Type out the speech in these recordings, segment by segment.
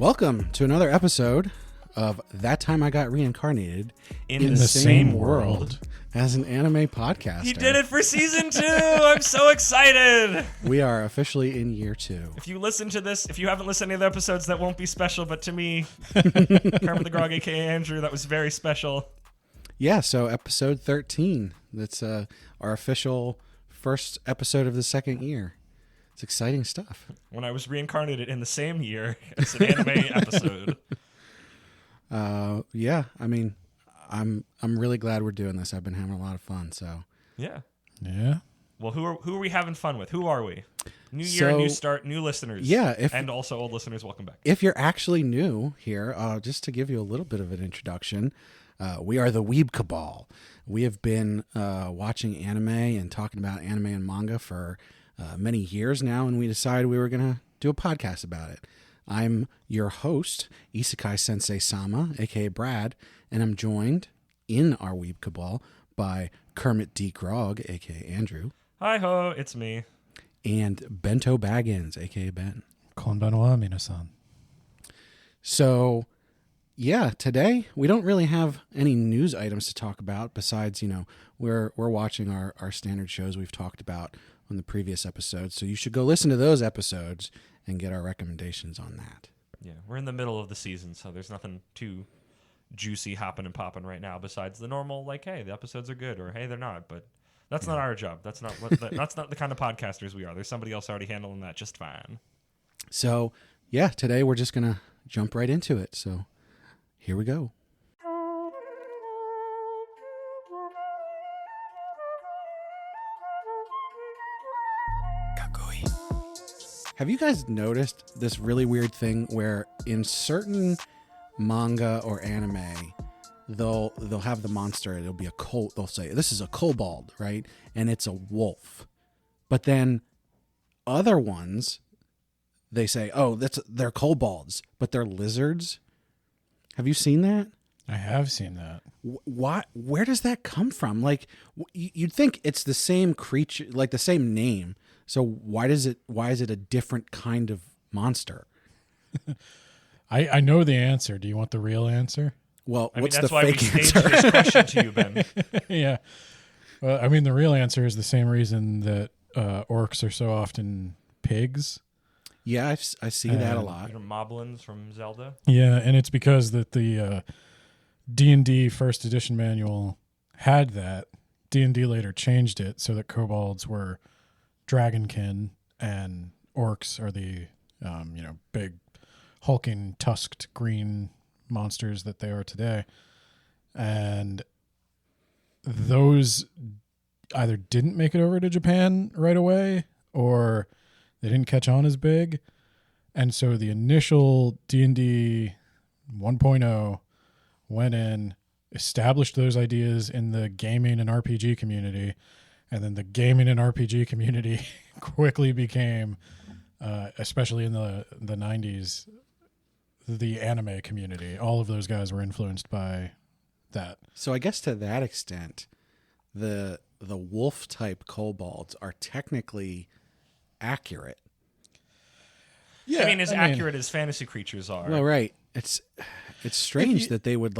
Welcome to another episode of That Time I Got Reincarnated in the same world as an anime podcaster. He did it for season 2! I'm so excited! We are officially in year 2. If you listen to this, if you haven't listened to the other episodes, that won't be special, but to me, Kermit the Grog, aka Andrew, that was very special. Yeah, so episode 13. That's our official first episode of the second year. It's exciting stuff. When I was reincarnated in the same year as an anime episode. Yeah, I mean, I'm really glad we're doing this. I've been having a lot of fun, so. Yeah. Yeah. Well, who are we having fun with? Who are we? New year, new start, new listeners. Yeah. And also old listeners, welcome back. If you're actually new here, just to give you a little bit of an introduction, we are the Weeb Cabal. We have been watching anime and talking about anime and manga for many years now, and we decided we were going to do a podcast about it. I'm your host, Isekai Sensei Sama, aka Brad, and I'm joined in our Weeb Cabal by Kermit D. Grog, aka Andrew. Hi ho, it's me. And Bento Baggins, aka Ben. Konbanwa, minasan. So, yeah, today we don't really have any news items to talk about besides, we're watching our standard shows we've talked about on the previous episodes. So you should go listen to those episodes and get our recommendations on that. Yeah, we're in the middle of the season, so there's nothing too juicy hopping and popping right now besides the normal, like, hey, the episodes are good, or hey, they're not. But that's not our job. That's not that's not the kind of podcasters we are. There's somebody else already handling that just fine. So, yeah, today we're just going to jump right into it. So here we go. Have you guys noticed this really weird thing where in certain manga or anime, they'll have the monster, it'll be they'll say, this is a kobold, right? And it's a wolf. But then other ones, they say, oh, they're kobolds, but they're lizards. Have you seen that? I have seen that. Where does that come from? Like, you'd think it's the same creature, like the same name. So why is it a different kind of monster? I know the answer. Do you want the real answer? Well, what's that's the why fake we answer? staged this question to you, Ben. Yeah. Well, I mean, the real answer is the same reason that orcs are so often pigs. Yeah, I see that a lot. Moblins from Zelda. Yeah, and it's because that the D&D first edition manual had that. D&D later changed it so that kobolds were dragonkin and orcs are the big hulking tusked green monsters that they are today, and those either didn't make it over to Japan right away or they didn't catch on as big, and so the initial D&D 1.0 went in, established those ideas in the gaming and RPG community. And then the gaming and RPG community quickly became, especially in the 90s, the anime community. All of those guys were influenced by that. So I guess to that extent, the wolf type kobolds are technically accurate. Yeah, I mean, accurate as fantasy creatures are. Well, right. It's strange that they would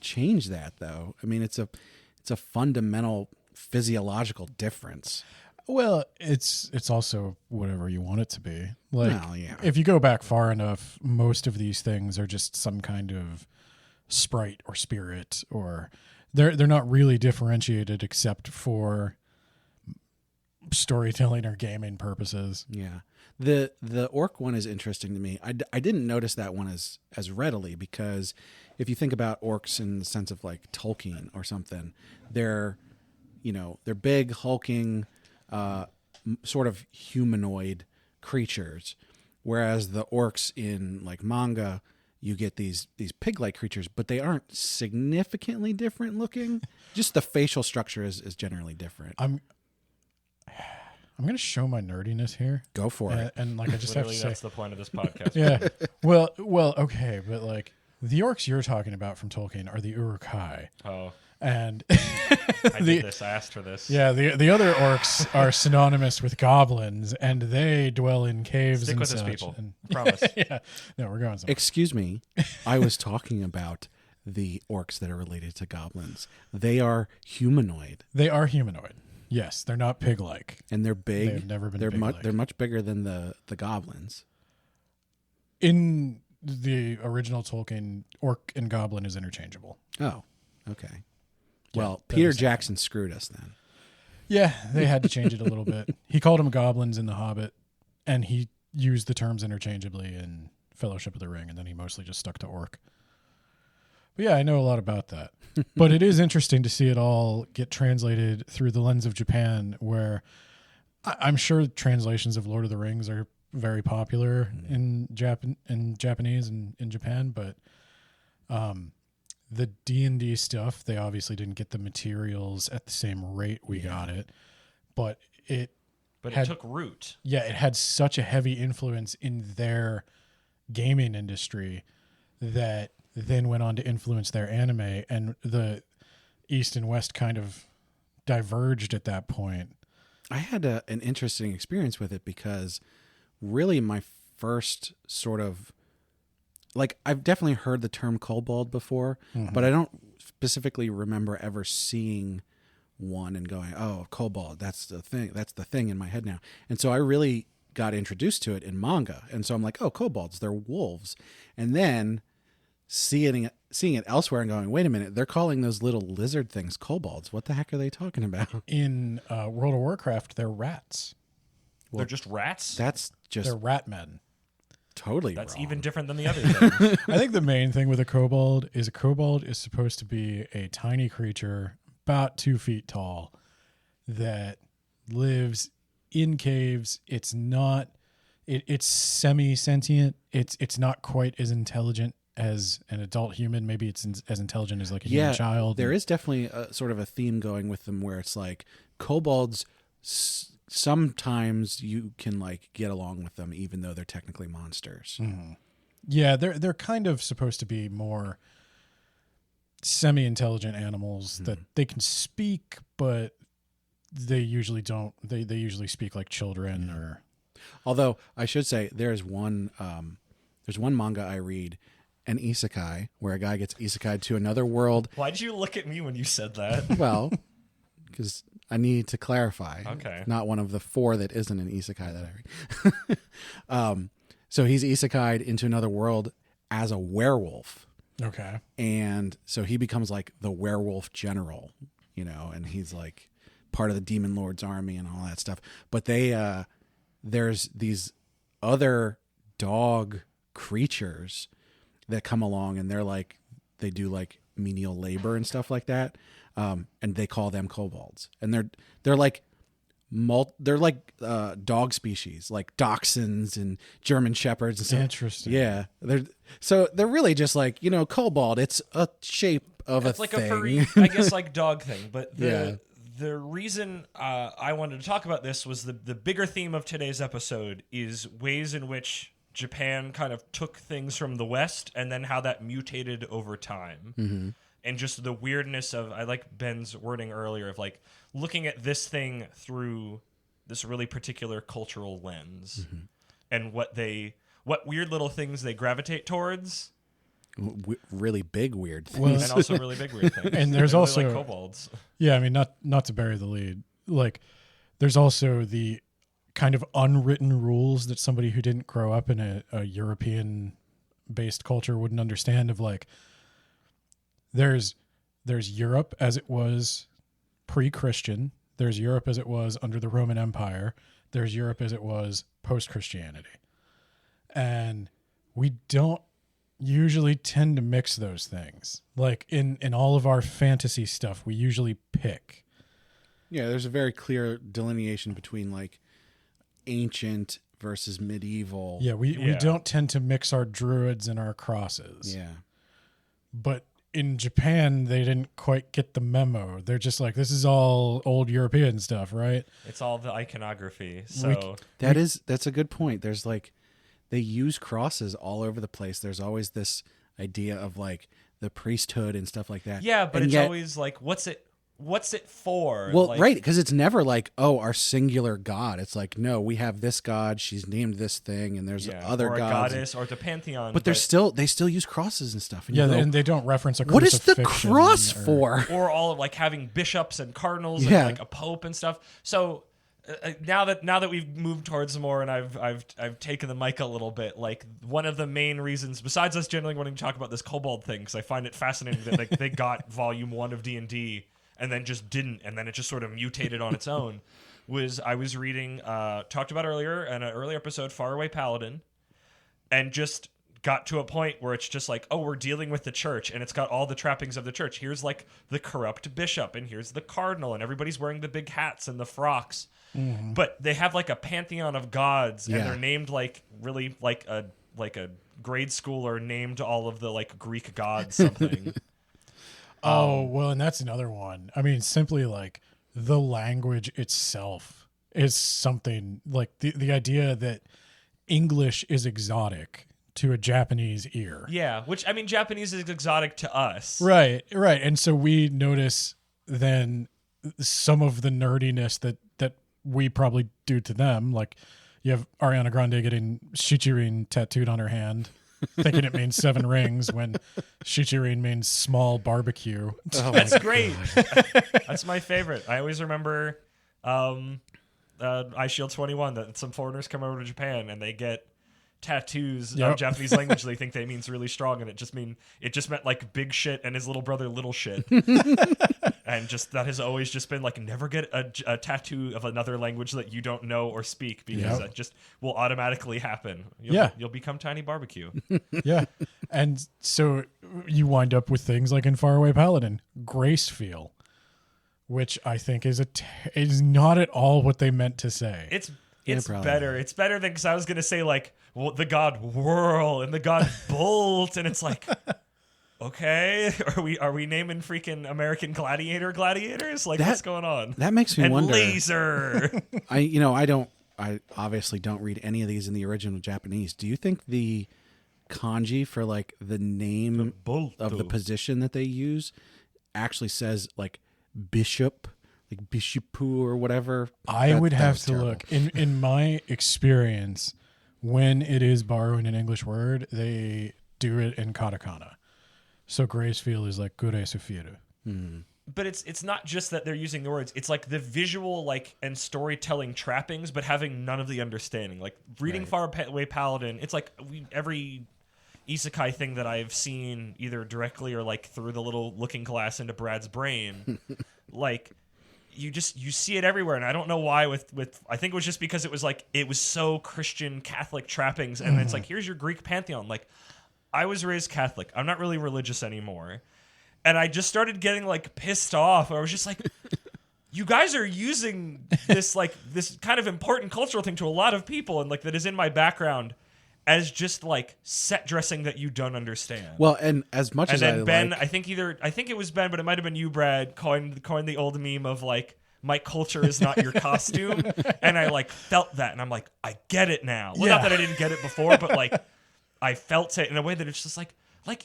change that though. I mean, it's a fundamental physiological difference. Well, it's also whatever you want it to be. Yeah. If you go back far enough, most of these things are just some kind of sprite or spirit, or they're not really differentiated except for storytelling or gaming purposes. Yeah. The orc one is interesting to me. I didn't notice that one as readily because if you think about orcs in the sense of like Tolkien or something, they're big, hulking, sort of humanoid creatures. Whereas the orcs in like manga, you get these pig-like creatures, but they aren't significantly different looking. Just the facial structure is generally different. I'm going to show my nerdiness here. Go for it. And like I just have to say, that's the point of this podcast. Yeah. Well, okay, but like the orcs you're talking about from Tolkien are the Uruk-hai. Oh. And I did this. I asked for this. yeah, the other orcs are synonymous with goblins, and they dwell in caves Stick and with such. us, people. And- Promise. yeah, no, we're going somewhere. Excuse me. I was talking about the orcs that are related to goblins. They are humanoid, They are humanoid. Yes, they're not pig-like. and they're big. They've never been They're pig-like. they're much bigger than the goblins. In the original Tolkien, orc and goblin is interchangeable. Oh, okay. Yeah, Well, that Peter is- Jackson screwed us then. Yeah, they had to change it a little bit. He called them goblins in The Hobbit, and he used the terms interchangeably in Fellowship of the Ring, and then he mostly just stuck to orc. But yeah, I know a lot about that. But it is interesting to see it all get translated through the lens of Japan, where I'm sure translations of Lord of the Rings are very popular in Japanese and in Japan, but the D&D stuff, they obviously didn't get the materials at the same rate we got it, but it Took root. yeah, it had such a heavy influence in their gaming industry that then went on to influence their anime, and the East and West kind of diverged at that point. I had an interesting experience with it because really my first sort of like I've definitely heard the term kobold before, but I don't specifically remember ever seeing one and going, "Oh, kobold, that's the thing. That's the thing in my head now." And so I really got introduced to it in manga, and so I'm like, "Oh, kobolds, they're wolves," and then seeing it elsewhere and going, wait a minute, they're calling those little lizard things kobolds. What the heck are they talking about? In World of Warcraft, they're rats. They're just rats. That's just They're rat men. totally That's wrong. even different than the other things. I think the main thing with a kobold is supposed to be a tiny creature about 2 feet tall that lives in caves. It's not. It's semi-sentient. It's not quite as intelligent as an adult human. Maybe it's as intelligent as like a human child. There is definitely a sort of a theme going with them where it's like kobolds. Sometimes you can like get along with them, even though they're technically monsters. Yeah, they're kind of supposed to be more semi-intelligent animals that they can speak, but they usually don't. They usually speak like children or. Although I should say there's one manga I read, an isekai, where a guy gets isekai'd to another world. Why did you look at me when you said that? Well, because I need to clarify. Okay. Not one of the 4 that isn't an isekai that I read. So he's isekai'd into another world as a werewolf. Okay. And so he becomes like the werewolf general, and he's like part of the demon lord's army and all that stuff. But there's these other dog creatures that come along, and they do like menial labor and stuff like that. And they call them kobolds, and they're like dog species, like dachshunds and German shepherds and stuff. Interesting. Yeah, they're really just like kobold. It's a shape of It's a like thing. a furry, I guess, like dog thing. But Yeah. the reason I wanted to talk about this was the bigger theme of today's episode is ways in which Japan kind of took things from the West and then how that mutated over time. And just the weirdness of, I like Ben's wording earlier of like looking at this thing through this really particular cultural lens and what weird little things they gravitate towards. Really big weird things. Well, And also really big weird things. And there's I really also- like kobolds. Yeah, I mean, not to bury the lead. Like, there's also the kind of unwritten rules that somebody who didn't grow up in a European-based culture wouldn't understand. Of like, there's Europe as it was pre-Christian. There's Europe as it was under the Roman Empire. There's Europe as it was post-Christianity, and we don't usually tend to mix those things. Like in all of our fantasy stuff, we usually pick. Yeah, there's a very clear delineation between like ancient versus medieval. Yeah, we Yeah. don't tend to mix our druids and our crosses. Yeah. But in Japan, they didn't quite get the memo. They're just like, this is all old European stuff, right? It's all the iconography. So That's a good point. There's like they use crosses all over the place. There's always this idea of like the priesthood and stuff like that. Yeah, but And it's yet, always like, what's it for? well, Like, right, because it's never like, oh, our singular god. It's like, no, we have this god. She's named this thing, and there's other or gods. a goddess, or the pantheon. But they still use crosses and stuff. And Yeah, you go, and they don't reference a what is the crucifixion cross or- for? or all of like having bishops and cardinals Yeah. and like a pope and stuff. So now that we've moved towards more, and I've taken the mic a little bit, like one of the main reasons, besides us generally wanting to talk about this kobold thing, because I find it fascinating that like they got Volume 1 of D&D and then just didn't, and then it just sort of mutated on its own. Was I was reading, talked about earlier in an earlier episode, Faraway Paladin, and just got to a point where it's just like, oh, we're dealing with the church, and it's got all the trappings of the church. Here's like the corrupt bishop, and here's the cardinal, and everybody's wearing the big hats and the frocks. Mm-hmm. But they have like a pantheon of gods, and Yeah. they're named like really like a grade schooler named all of the like Greek gods something. Oh, well, and that's another one. I mean, simply like the language itself is something like the idea that English is exotic to a Japanese ear. Yeah, which I mean, Japanese is exotic to us. Right. And so we notice then some of the nerdiness that we probably do to them. Like you have Ariana Grande getting Shichirin tattooed on her hand, thinking it means 7 rings when Shichirin means small barbecue. Oh, That's great. That's my favorite. I always remember iShield 21 that some foreigners come over to Japan and they get tattoos Yep. of Japanese language they think they means really strong, and it just meant like big shit and his little brother little shit. And just that has always just been like, never get a tattoo of another language that you don't know or speak, because Yep. that just will automatically happen. You'll become Tiny Barbecue. Yeah. And so you wind up with things like in Faraway Paladin, Grace Feel, which I think is not at all what they meant to say. It's probably. better. It's better than, because I was gonna say like, well, the god Whirl and the god Bolt, and it's like, okay, are we naming freaking American gladiators? Like, what's going on? That makes me and wonder. laser. I obviously don't read any of these in the original Japanese. Do you think the kanji for like the name of the position that they use actually says like bishop, like bishopu or whatever? I would that have was to terrible. look. In my experience, when it is borrowing an English word, they do it in katakana. So Grace Feel is like Gure Sufiru. But it's not just that they're using the words. It's like the visual like and storytelling trappings, but having none of the understanding. Like reading Faraway Paladin, it's like every isekai thing that I've seen either directly or like through the little looking glass into Brad's brain, like you see it everywhere. And I don't know why with I think it was just because it was so Christian Catholic trappings, and it's like, here's your Greek pantheon. Like, I was raised Catholic. I'm not really religious anymore. And I just started getting like pissed off. I was just like, you guys are using this like this kind of important cultural thing to a lot of people, and like that is in my background, as just like set dressing that you don't understand. Well, and as much And as then I Ben, like, I think it was Ben, but it might have been you, Brad, coined the old meme of like, my culture is not your costume. And I like felt that, and I'm like, I get it now. Well, not Yeah. that I didn't get it before, but like I felt it in a way that it's just like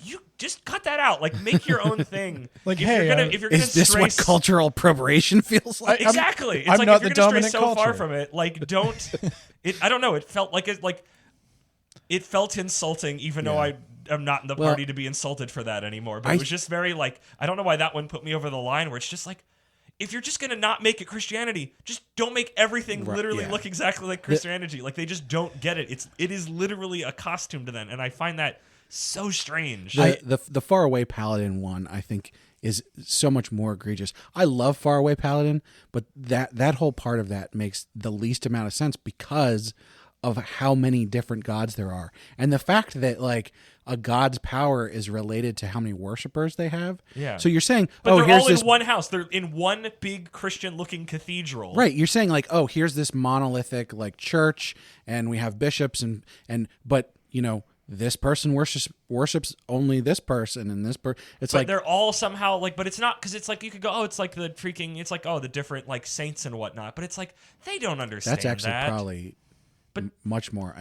you just cut that out. Like, make your own thing. Like, if hey, you're gonna is this stray what cultural appropriation feels like? exactly. It's I'm like not if the you're gonna stray dominant so far culture. from it, like don't. I don't know. It felt like it felt insulting, even though I am not in the Well, party to be insulted for that anymore. But it was just very like, I don't know why that one put me over the line. Where it's just like, if you're just gonna not make it Christianity, just don't make everything literally yeah. look exactly like Christianity. Like, they just don't get it. It is literally a costume to them, and I find that so strange. The Faraway Paladin one, I think, is so much more egregious. I love Faraway Paladin, but that whole part of that makes the least amount of sense because of how many different gods there are, and the fact that like a god's power is related to how many worshipers they have. Yeah. So you're saying, but they're here's all this in one house. They're in one big Christian-looking cathedral. right. You're saying like, oh, here's this monolithic like church, and we have bishops, but you know, this person worships only this person, and this person. It's But like they're all somehow like, but it's not, because it's like you could go, oh, it's like the freaking, it's like, oh, the different like saints and whatnot. But it's like they don't understand. that's actually that. probably much more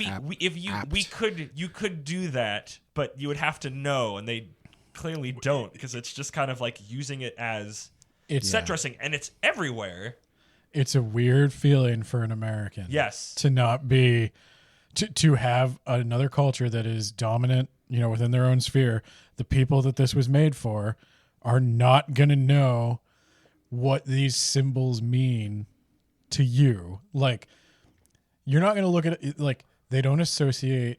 You could do that, but you would have to know, and they clearly don't, because it's just kind of like using it as It's set dressing, and it's everywhere. It's a weird feeling for an American. Yes. To not be to have another culture that is dominant, within their own sphere. The people that this was made for are not going to know what these symbols mean to you. Like, you're not going to look at it like they don't associate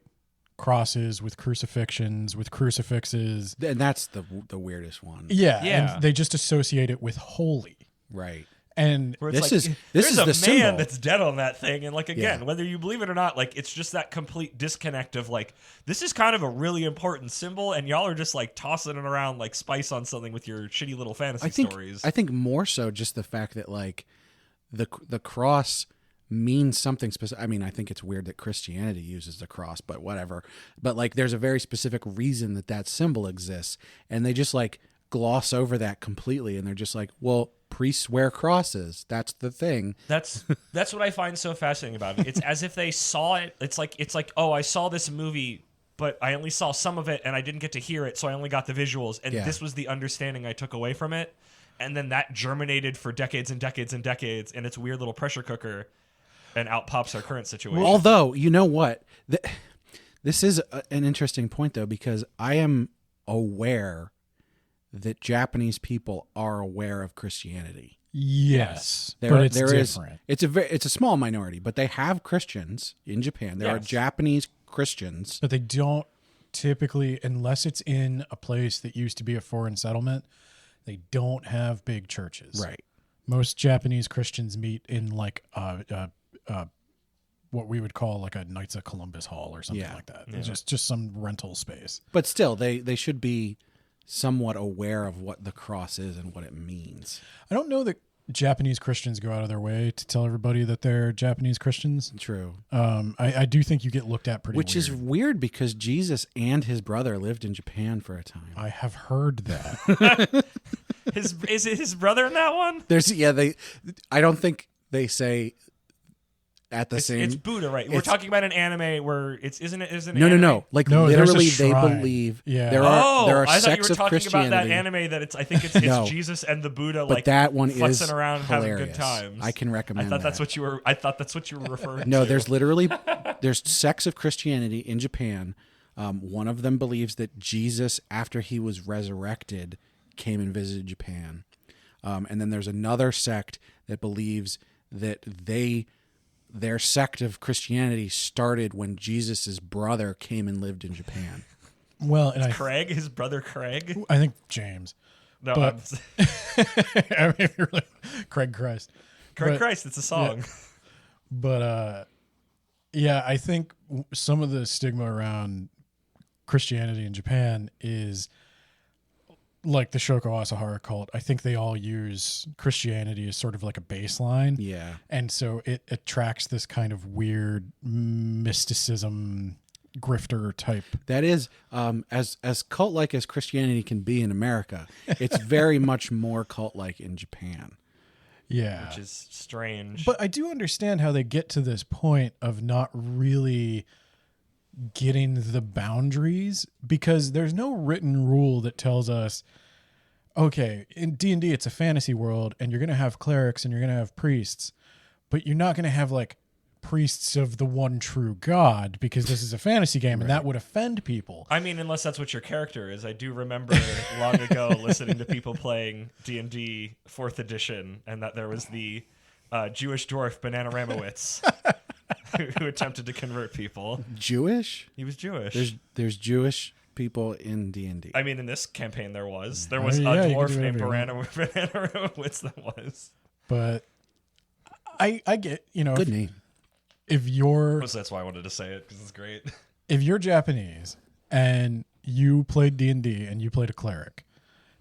crosses with crucifixions, with crucifixes. And that's the weirdest one. Yeah. Yeah. And they just associate it with holy. Right. And Where it's This like, is this there's is a the man symbol. that's dead on that thing, and like again, Yeah. whether you believe it or not, like it's just that complete disconnect of like this is kind of a really important symbol, and y'all are just like tossing it around like spice on something with your shitty little fantasy stories. I think more so just the fact that like the cross means something specific. I mean, I think it's weird that Christianity uses the cross, but whatever. But like, there's a very specific reason that symbol exists, and they just like gloss over that completely, and they're just like, well, priests wear crosses. That's the thing. That's what I find so fascinating about it. It's as if they saw it. It's like oh, I saw this movie, but I only saw some of it, and I didn't get to hear it, so I only got the visuals, and Yeah. this was the understanding I took away from it, and then that germinated for decades and decades and decades in its weird little pressure cooker, and out pops our current situation. Although, you know what? This is an interesting point, though, because I am aware that Japanese people are aware of Christianity. yes, There, but it's there is- different. it's a small minority, but they have Christians in Japan. There are Yes. Japanese Christians. But they don't typically, unless it's in a place that used to be a foreign settlement, they don't have big churches. Right. Most Japanese Christians meet in like what we would call like a Knights of Columbus Hall or something Yeah. like that. It's just some rental space. But still, they should be somewhat aware of what the cross is and what it means. I don't know that Japanese Christians go out of their way to tell everybody that they're Japanese Christians. True. I do think you get looked at pretty Which is weird. weird because Jesus and his brother lived in Japan for a time. I have heard that. Is it his brother in that one? I don't think they say at the same. It's Buddha, right? We're it's- talking about an anime where isn't it? No. Like No, there's a literally, they shrine. believe Yeah. there are I thought you sects were of talking Christianity. about that anime that I think it's No. Jesus and the Buddha But like that one futzing is around hilarious. having good times. I can recommend. I thought that's that. what you were. I thought that's what you were referring No, to. there's sects of Christianity in Japan. One of them believes that Jesus, after he was resurrected, came and visited Japan. And then there's another sect that believes that their sect of Christianity started when Jesus's brother came and lived in Japan. Well, and Craig, his brother Craig. I think James. No, But- I mean, if you're like, Craig Christ. Craig But- Christ. It's a song. But yeah, I think some of the stigma around Christianity in Japan is like the Shoko Asahara cult. I think they all use Christianity as sort of like a baseline. Yeah. And so it attracts this kind of weird mysticism grifter type. That is, as cult-like as Christianity can be in America, it's very much more cult-like in Japan. Yeah. Which is strange. But I do understand how they get to this point of not really getting the boundaries, because there's no written rule that tells us, okay, in D&D it's a fantasy world and you're going to have clerics and you're going to have priests, but you're not going to have like priests of the one true God, because this is a fantasy game and that would offend people. I mean, unless that's what your character is. I do remember long ago listening to people playing D&D 4th edition, and that there was the Jewish dwarf Banana Ramowitz who attempted to convert people. Jewish? He was Jewish. There's Jewish people in D&D. I mean, in this campaign there was. There Oh, was yeah, a you can dwarf do named whatever you Banana Ramowitz that was. But I get, Good name. if you're That's why I wanted to say it, because it's great. if you're Japanese and you played D&D and you played a cleric,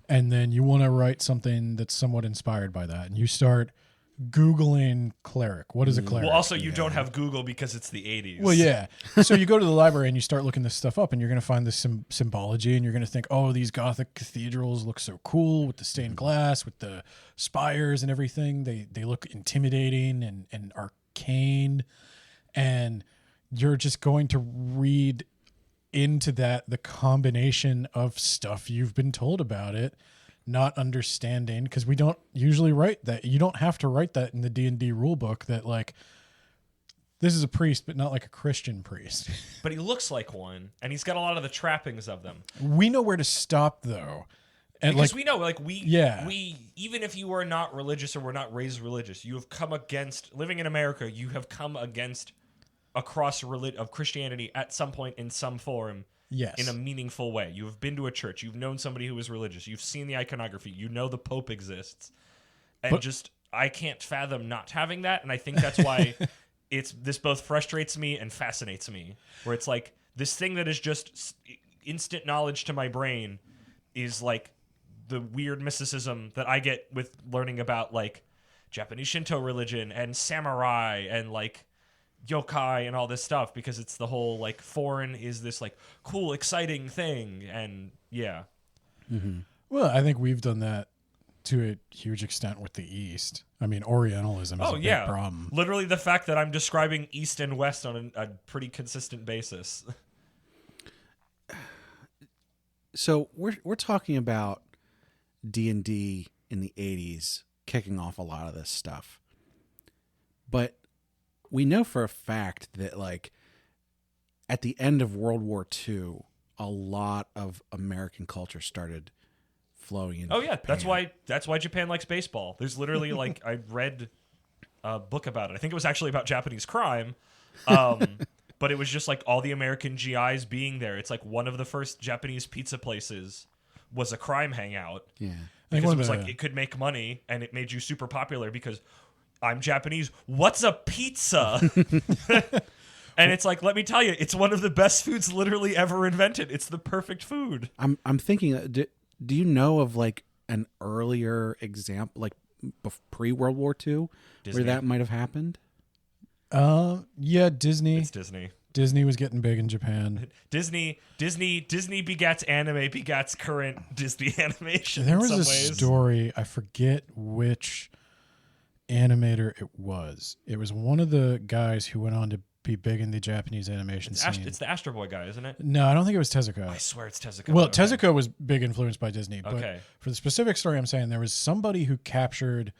and then you want to write something that's somewhat inspired by that, and you start Googling cleric. What is a cleric? Well, also, you don't have Google because it's the 80s. Well, yeah. So you go to the library and you start looking this stuff up, and you're going to find this symbology, and you're going to think, oh, these Gothic cathedrals look so cool with the stained glass, with the spires and everything. They look intimidating and arcane. And you're just going to read into that, the combination of stuff you've been told about it, not understanding, because we don't usually write that. You don't have to write that in the D&D rule book, that like, this is a priest, but not like a Christian priest. But he looks like one, and he's got a lot of the trappings of them. We know where to stop, though. And Because like, we know, like, we even if you were not religious or were not raised religious, you have come against, living in America, you have come against a cross of Christianity at some point in some form. yes, In a meaningful way. You have been to a church. You've known somebody who is religious. You've seen the iconography. You know the Pope exists. And I can't fathom not having that. And I think that's why this both frustrates me and fascinates me. Where it's like, this thing that is just instant knowledge to my brain is like the weird mysticism that I get with learning about like Japanese Shinto religion and samurai and like yokai and all this stuff, because it's the whole like foreign is this like cool, exciting thing. And yeah. Mm-hmm. well, I think we've done that to a huge extent with the East. I mean, Orientalism is a big problem. Literally the fact that I'm describing East and West on a pretty consistent basis. So we're talking about D&D in the 80s kicking off a lot of this stuff. But we know for a fact that like at the end of World War II, a lot of American culture started flowing into Oh yeah, Japan. that's why Japan likes baseball. There's literally like I read a book about it. I think it was actually about Japanese crime. But it was just like all the American GIs being there. It's like one of the first Japanese pizza places was a crime hangout. Yeah. Because it was like it could make money and it made you super popular because I'm Japanese. What's a pizza? And it's like, let me tell you, it's one of the best foods literally ever invented. It's the perfect food. I'm thinking, do you know of like an earlier example, like pre-World War II, Disney. where that might have happened? Yeah, Disney. It's Disney. Disney was getting big in Japan. Disney begats anime, begats current Disney animation. There was in a some ways. story, I forget which animator it was. It was one of the guys who went on to be big in the Japanese animation scene. It's the Astro Boy guy, isn't it? No, I don't think it was Tezuka. I swear it's Tezuka. Well, Okay. Tezuka was big influenced by Disney, but Okay. for the specific story I'm saying, there was somebody who captured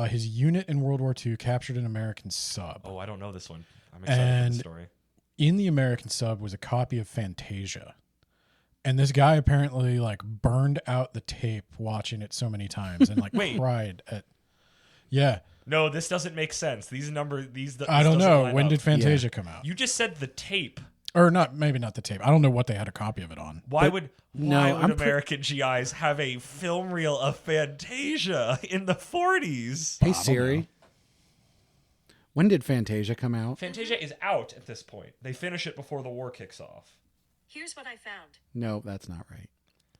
his unit in World War II, captured an American sub. Oh, I don't know this one. I'm excited for And the story. in the American sub was a copy of Fantasia. And this guy apparently like burned out the tape watching it so many times and like Wait. cried at. Yeah. No, this doesn't make sense. These I don't doesn't know. line When up. did Fantasia come out? You just said the tape. Or not, maybe not the tape. I don't know what they had a copy of it on. Why But- would no, I'm American GIs have a film reel of Fantasia in the 40s? Hey Siri, when did Fantasia come out? Fantasia is out at this point. They finish it before the war kicks off. Here's what I found. No, that's not right.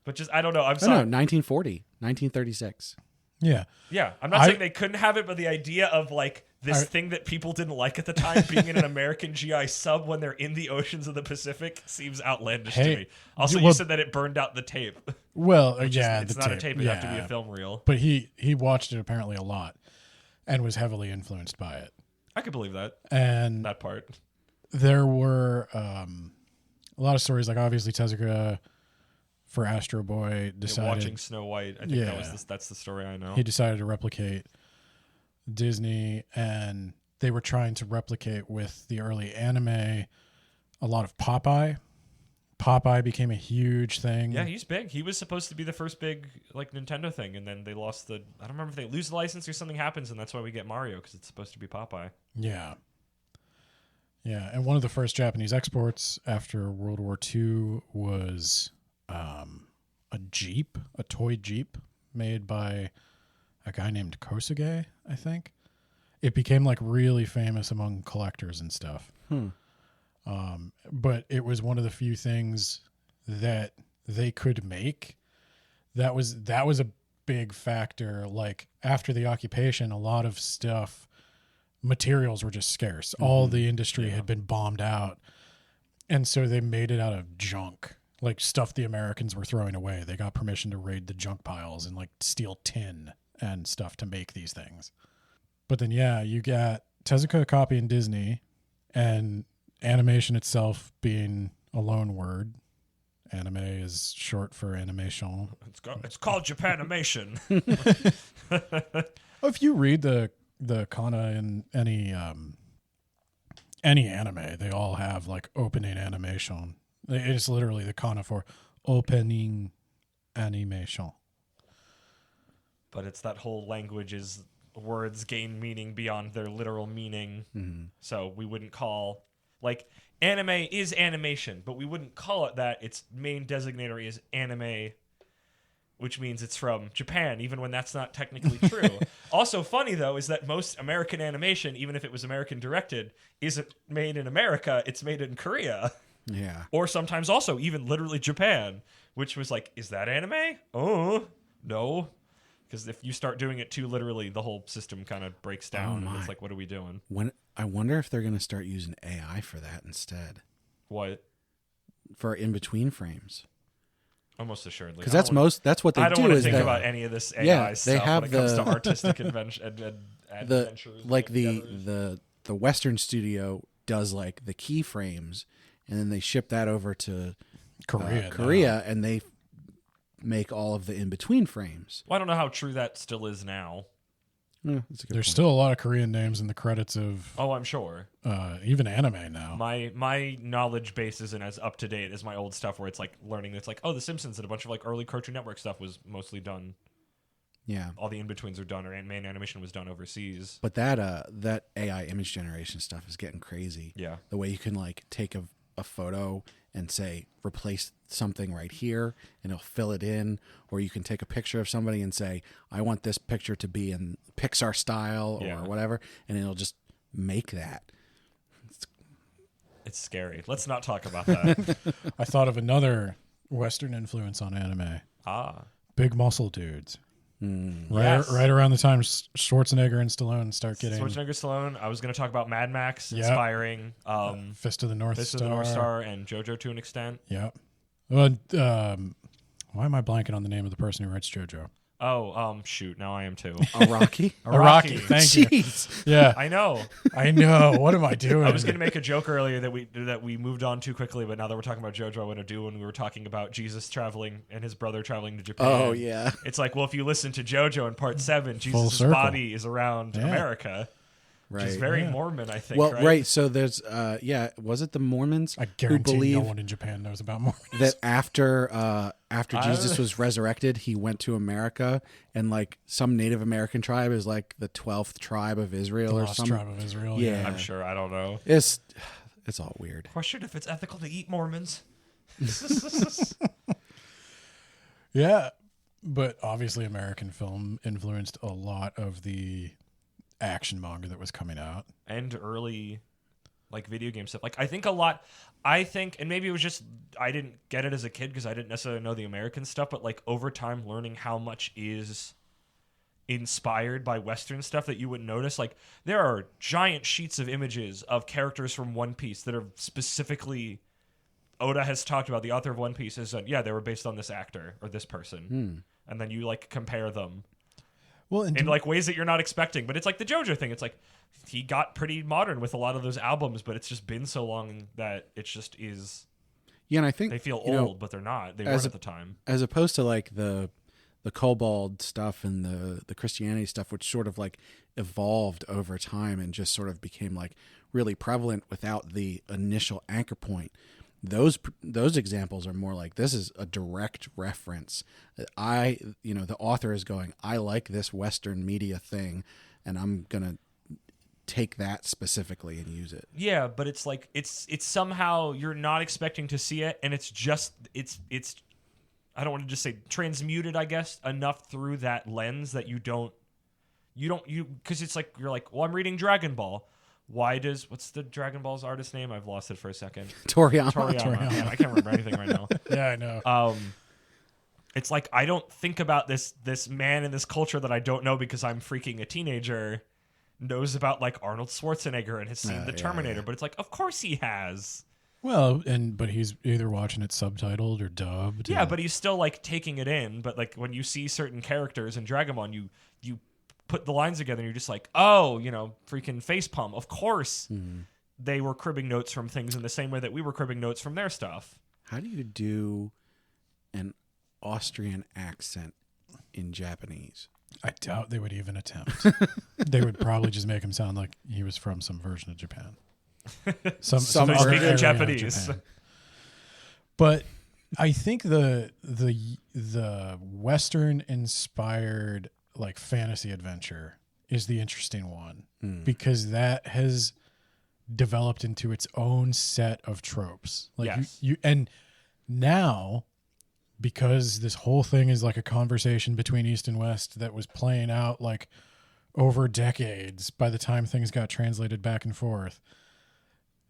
But just I don't know. I'm Oh, no, sorry. 1940, 1936. Yeah. Yeah, I'm not saying they couldn't have it, but the idea of like this thing that people didn't like at the time being in an American GI sub when they're in the oceans of the Pacific seems outlandish to me. Also, you said that it burned out the tape. Well, It's the not a tape. It'd have to be yeah. a film reel. But he watched it apparently a lot and was heavily influenced by it. I could believe that. And That part. there were a lot of stories, like obviously Tezuka for Astro Boy Yeah, decided watching Snow White. I think that's the story I know. he decided to replicate Disney, and they were trying to replicate with the early anime a lot of Popeye. Popeye became a huge thing. Yeah, he's big. He was supposed to be the first big like Nintendo thing, and then they lost the. I don't remember if they lose the license or something happens, and that's why we get Mario because it's supposed to be Popeye. Yeah. Yeah, and one of the first Japanese exports after World War II was a Jeep, a toy Jeep made by a guy named Kosuge, I think. It became like really famous among collectors and stuff. But it was one of the few things that they could make. That was a big factor. Like after the occupation, a lot of stuff, materials were just scarce. All the industry had been bombed out. And so they made it out of junk, like stuff the Americans were throwing away. They got permission to raid the junk piles and like steal tin and stuff to make these things. But then, yeah, you got Tezuka copying Disney and animation itself being a loan word. Anime is short for animation. It's called Japanimation. If you read the kana in any anime, they all have like opening animation. It's literally the kana for opening animation. But it's that whole language is words gain meaning beyond their literal meaning. Mm-hmm. So we wouldn't call, like, anime is animation, but we wouldn't call it that. Its main designator is anime, which means it's from Japan, even when that's not technically true. Also funny, though, is that most American animation, even if it was American directed, isn't made in America. It's made in Korea. Yeah. Or sometimes also even literally Japan, which was like, is that anime? Oh, no. Because if you start doing it too literally, the whole system kind of breaks down. And it's like, what are we doing? I wonder if they're going to start using AI for that instead. What? For in-between frames. Almost assuredly. Because that's what they do. I don't want to is think that, about any of this AI stuff they have when it comes to artistic adventures. The Western studio does like the keyframes, and then they ship that over to Korea, and they make all of the in-between frames. Well, I don't know how true that still is now. There's point. Still a lot of Korean names in the credits of I'm sure. Even anime now. My knowledge base isn't as up to date as my old stuff where it's like learning it's like, oh, The Simpsons and a bunch of like early Cartoon Network stuff was mostly done. Yeah. All the in-betweens are done, or main animation was done overseas. But that AI image generation stuff is getting crazy. Yeah. The way you can like take a photo and say replace something right here and it'll fill it in, or you can take a picture of somebody and say I want this picture to be in Pixar style or whatever, and it'll just make that. It's scary. Let's not talk about that. I thought of another Western influence on anime. Big muscle dudes. Right around the time Schwarzenegger and Stallone start getting Stallone. I was going to talk about Mad Max inspiring Fist of the North Star and JoJo to an extent. Yep. Well, why am I blanking on the name of the person who writes JoJo? Oh, shoot! Now I am too. Araki. Araki. Thank you. Yeah, I know. What am I doing? I was going to make a joke earlier that we moved on too quickly, but now that we're talking about JoJo, I'm going to do when we were talking about Jesus traveling and his brother traveling to Japan. Oh yeah. It's like, well, if you listen to JoJo in part 7, Jesus' body is around America. Which is very Mormon, I think. Well, right. So there's, was it the Mormons? I guarantee who believe no one in Japan knows about Mormons. That after Jesus was resurrected, he went to America, and like some Native American tribe is like the 12th tribe of Israel or something. Tribe of Israel. Yeah, I'm sure. I don't know. It's all weird. Question if it's ethical to eat Mormons. Yeah, but obviously American film influenced a lot of the action manga that was coming out and early like video game stuff. Like I think and maybe it was just I didn't get it as a kid because I didn't necessarily know the American stuff, but like over time learning how much is inspired by Western stuff that you wouldn't notice. Like there are giant sheets of images of characters from One Piece that are specifically Oda has talked about. The author of One Piece has said, they were based on this actor or this person. And then you like compare them. Well, in like ways that you're not expecting. But it's like the JoJo thing. It's like he got pretty modern with a lot of those albums, but it's just been so long that it just is. Yeah, and I think they feel old, but they're not. They weren't at the time. As opposed to like the Kobold stuff and the Christianity stuff, which sort of like evolved over time and just sort of became like really prevalent without the initial anchor point. Those examples are more like this is a direct reference. The author is going, I like this Western media thing, and I'm gonna take that specifically and use it. Yeah, but it's like it's somehow you're not expecting to see it, and it's I don't want to just say transmuted, I guess, enough through that lens that you because it's like you're like, well, I'm reading Dragon Ball. What's the Dragon Ball's artist name? I've lost it for a second. Toriyama. Man, I can't remember anything right now. Yeah, I know. It's like I don't think about this man in this culture that I don't know because I'm freaking a teenager knows about like Arnold Schwarzenegger and has seen the Terminator, but it's like of course he has. Well, but he's either watching it subtitled or dubbed. Yeah, but he's still like taking it in. But like when you see certain characters in Dragon Ball, you put the lines together and you're just like, oh, freaking facepalm. Of course they were cribbing notes from things in the same way that we were cribbing notes from their stuff. How do you do an Austrian accent in Japanese? I doubt they would even attempt. They would probably just make him sound like he was from some version of Japan. Some Speaking area of Japanese. Japan. But I think the Western inspired like fantasy adventure is the interesting one because that has developed into its own set of tropes. Like Yes. you and now, because this whole thing is like a conversation between East and West that was playing out like over decades by the time things got translated back and forth.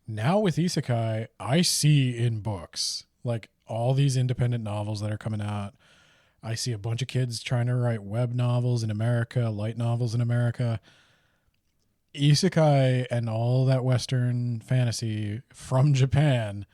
Now with isekai, I see in books like all these independent novels that are coming out. I see a bunch of kids trying to write web novels in America, light novels in America. Isekai and all that Western fantasy from Japan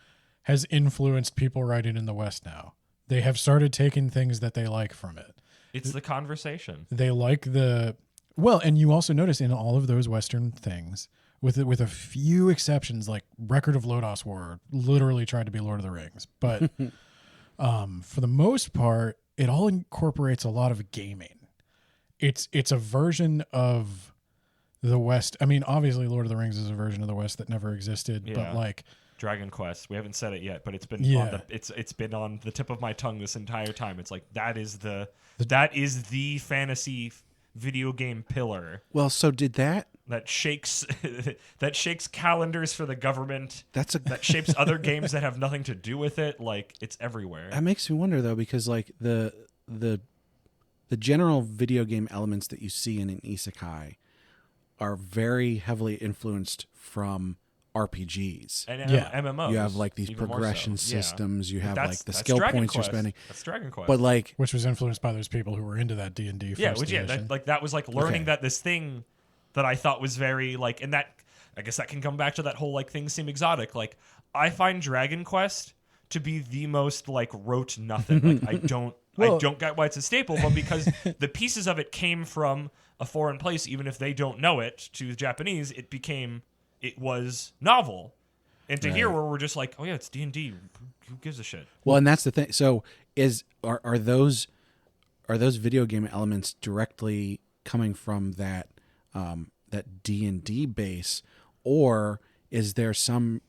has influenced people writing in the West now. They have started taking things that they like from it. It's the conversation. They like and you also notice in all of those Western things, with a few exceptions, like Record of Lodoss War literally tried to be Lord of the Rings. But for the most part, it all incorporates a lot of gaming. It's a version of the West. I mean, obviously Lord of the Rings is a version of the West that never existed, but like Dragon Quest. We haven't said it yet, but it's been it's been on the tip of my tongue this entire time. It's like that is the fantasy video game pillar. Well, so did that shakes calendars for the government. That shapes other games that have nothing to do with it. Like it's everywhere. That makes me wonder though, because like the general video game elements that you see in an isekai are very heavily influenced from RPGs. And MMOs. You have like these even more progression so. Yeah. systems. You have That's- like the that's skill Dragon points you're Quest. spending. That's Dragon Quest. But like, which was influenced by those people who were into that D&D first edition. that was like learning Okay. that this thing that I thought was very like, and that I guess that can come back to that whole like things seem exotic. Like I find Dragon Quest to be the most like rote nothing. Like I don't get why it's a staple, but because the pieces of it came from a foreign place, even if they don't know it, to the Japanese, it was novel. And to hear where we're just like, oh yeah, it's D&D. Who gives a shit? well, and that's the thing. So are those video game elements directly coming from that D&D base, or is there some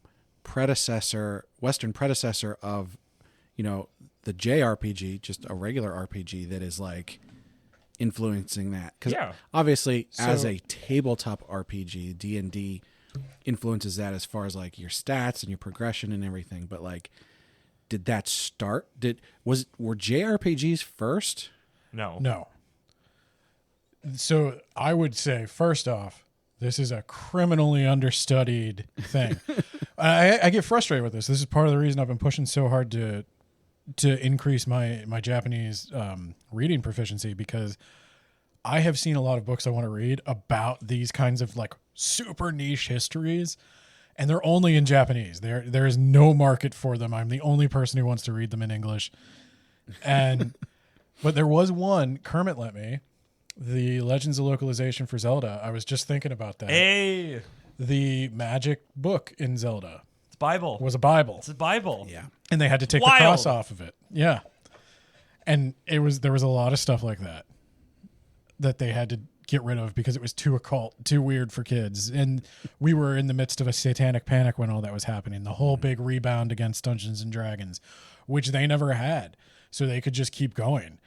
Western predecessor of, the JRPG, just a regular RPG that is like influencing that? Because obviously, as a tabletop RPG, D&D influences that as far as like your stats and your progression and everything. But like, did that start? Were JRPGs first? No. So I would say, first off, this is a criminally understudied thing. I get frustrated with this. This is part of the reason I've been pushing so hard to increase my Japanese reading proficiency, because I have seen a lot of books I want to read about these kinds of like super niche histories, and they're only in Japanese. There is no market for them. I'm the only person who wants to read them in English. But there was one, Kermit lent me, the Legends of Localization for Zelda. I was just thinking about that. Hey, The magic book in Zelda it's Bible. was a Bible. It's a Bible. Yeah. And they had to take the cross off of it. Yeah. And there was a lot of stuff like that they had to get rid of because it was too occult, too weird for kids. And we were in the midst of a satanic panic when all that was happening. The whole big rebound against Dungeons and Dragons, which they never had. So they could just keep going.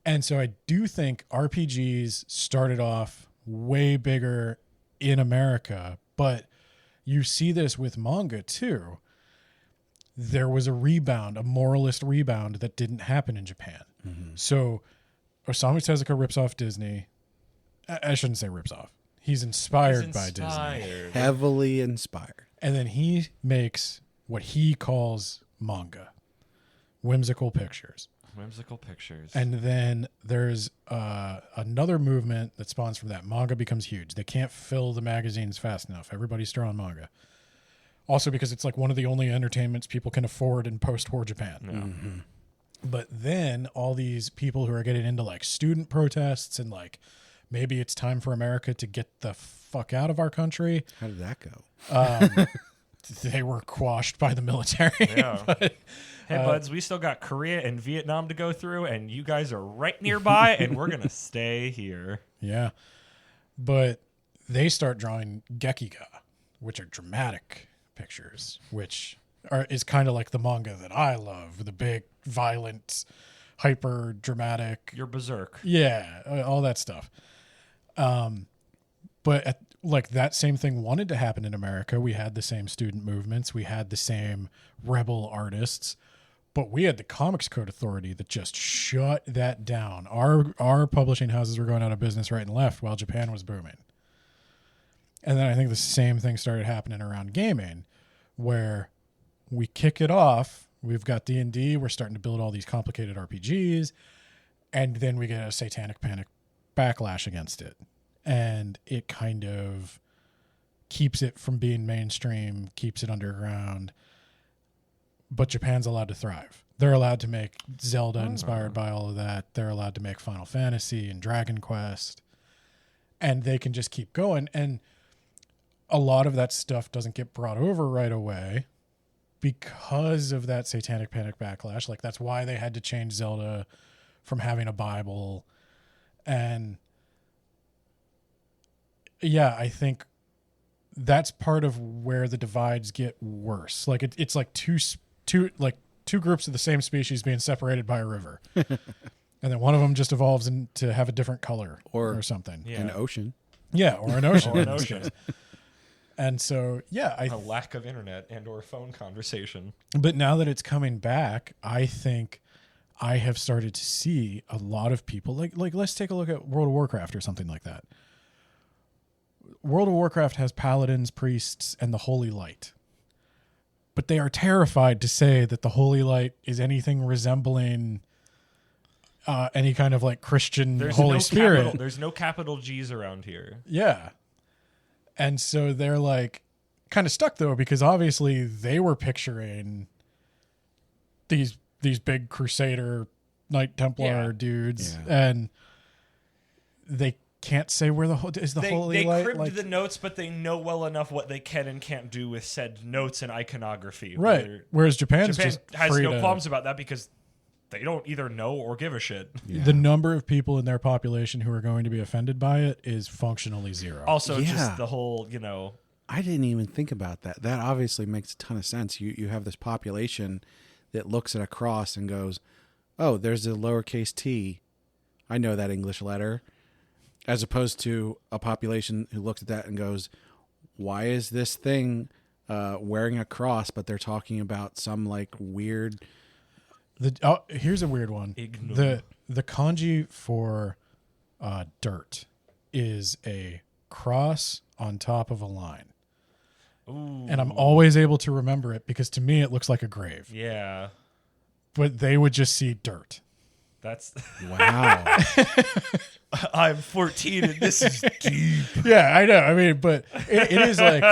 And so I do think RPGs started off way bigger in America, but you see this with manga too. There was a rebound, a moralist rebound that didn't happen in Japan. Mm-hmm. So Osamu Tezuka rips off Disney. I shouldn't say rips off. He's inspired by Disney. Heavily inspired. And then he makes what he calls manga. Whimsical pictures. Whimsical pictures. And then there's another movement that spawns from that. Manga becomes huge. They can't fill the magazines fast enough. Everybody's drawing manga. Also because it's like one of the only entertainments people can afford in post-war Japan. Yeah. Mm-hmm. But then all these people who are getting into like student protests and like maybe it's time for America to get the fuck out of our country. How did that go? They were quashed by the military. Yeah. But, Hey, buds, we still got Korea and Vietnam to go through, and you guys are right nearby, and we're going to stay here. yeah. But they start drawing gekiga, which are dramatic pictures, which is kind of like the manga that I love, the big, violent, hyper dramatic. You're berserk. Yeah, all that stuff. But like that same thing wanted to happen in America. We had the same student movements. We had the same rebel artists. But we had the Comics Code Authority that just shut that down. Our publishing houses were going out of business right and left while Japan was booming. And then I think the same thing started happening around gaming, where we kick it off. We've got D&D. We're starting to build all these complicated RPGs. And then we get a satanic panic backlash against it. And it kind of keeps it from being mainstream, keeps it underground. But Japan's allowed to thrive. They're allowed to make Zelda inspired by all of that. They're allowed to make Final Fantasy and Dragon Quest. And they can just keep going. And a lot of that stuff doesn't get brought over right away because of that satanic panic backlash. Like, that's why they had to change Zelda from having a Bible. And yeah, I think that's part of where the divides get worse. Like it's like two groups of the same species being separated by a river. And then one of them just evolves to have a different color or something. Yeah. An ocean. Yeah, or an ocean. Or an ocean. And so, yeah, A lack of internet and or phone conversation. but now that it's coming back, I think I have started to see a lot of people like let's take a look at World of Warcraft or something like that. World of Warcraft has paladins, priests, and the Holy Light. But they are terrified to say that the Holy Light is anything resembling any kind of like Christian Holy Spirit. There's no capital G's around here. Yeah. And so they're like kind of stuck though, because obviously they were picturing these big Crusader Knight Templar dudes, and they can't say where the Holy Light. They cribbed the notes, but they know well enough what they can and can't do with said notes and iconography. Right. Whereas Japan has no qualms about that because they don't either know or give a shit. Yeah. The number of people in their population who are going to be offended by it is functionally zero. Also, just the whole, I didn't even think about that. That obviously makes a ton of sense. You have this population that looks at a cross and goes, oh, there's a lowercase t. I know that English letter. As opposed to a population who looks at that and goes, why is this thing wearing a cross, but they're talking about some like weird... Here's a weird one. The kanji for dirt is a cross on top of a line. Ooh. And I'm always able to remember it because to me it looks like a grave. Yeah. But they would just see dirt. That's... Wow. I'm 14 and this is deep. Yeah, I know. I mean, but it is like,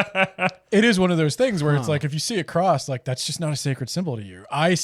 it is one of those things where it's like, if you see a cross, like that's just not a sacred symbol to you. I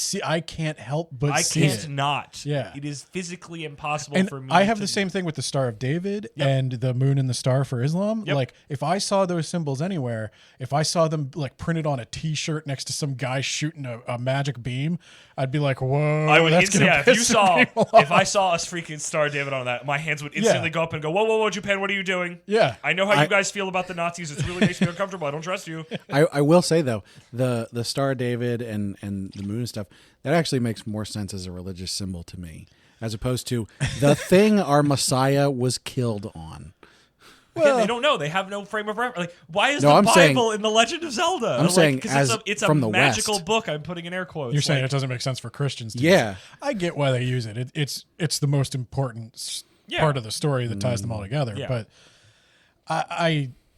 can't help but see it. I can't not. Yeah. It is physically impossible And for me. I have the same thing with the Star of David and the moon and the star for Islam. Yep. Like if I saw those symbols anywhere, if I saw them like printed on a t-shirt next to some guy shooting a magic beam, I'd be like, whoa, I would that's instantly, gonna piss people if I off. saw a freaking Star of David on that, my hands would instantly go up and go, whoa, Japan, what are you doing? Yeah. I know how you guys feel about the Nazis. It really makes me uncomfortable. I don't trust you. I will say though, the Star of David and the moon and stuff, that actually makes more sense as a religious symbol to me, as opposed to the thing our Messiah was killed on. Again, they don't know. They have no frame of reference. Like, why is the I'm Bible saying- in the Legend of Zelda? I'm saying 'cause it's a from the magical West. book. I'm putting in air quotes. You're saying it doesn't make sense for Christians to use Yeah. it. I get why they use it. It's the most important part of the story that ties them all together. Yeah. But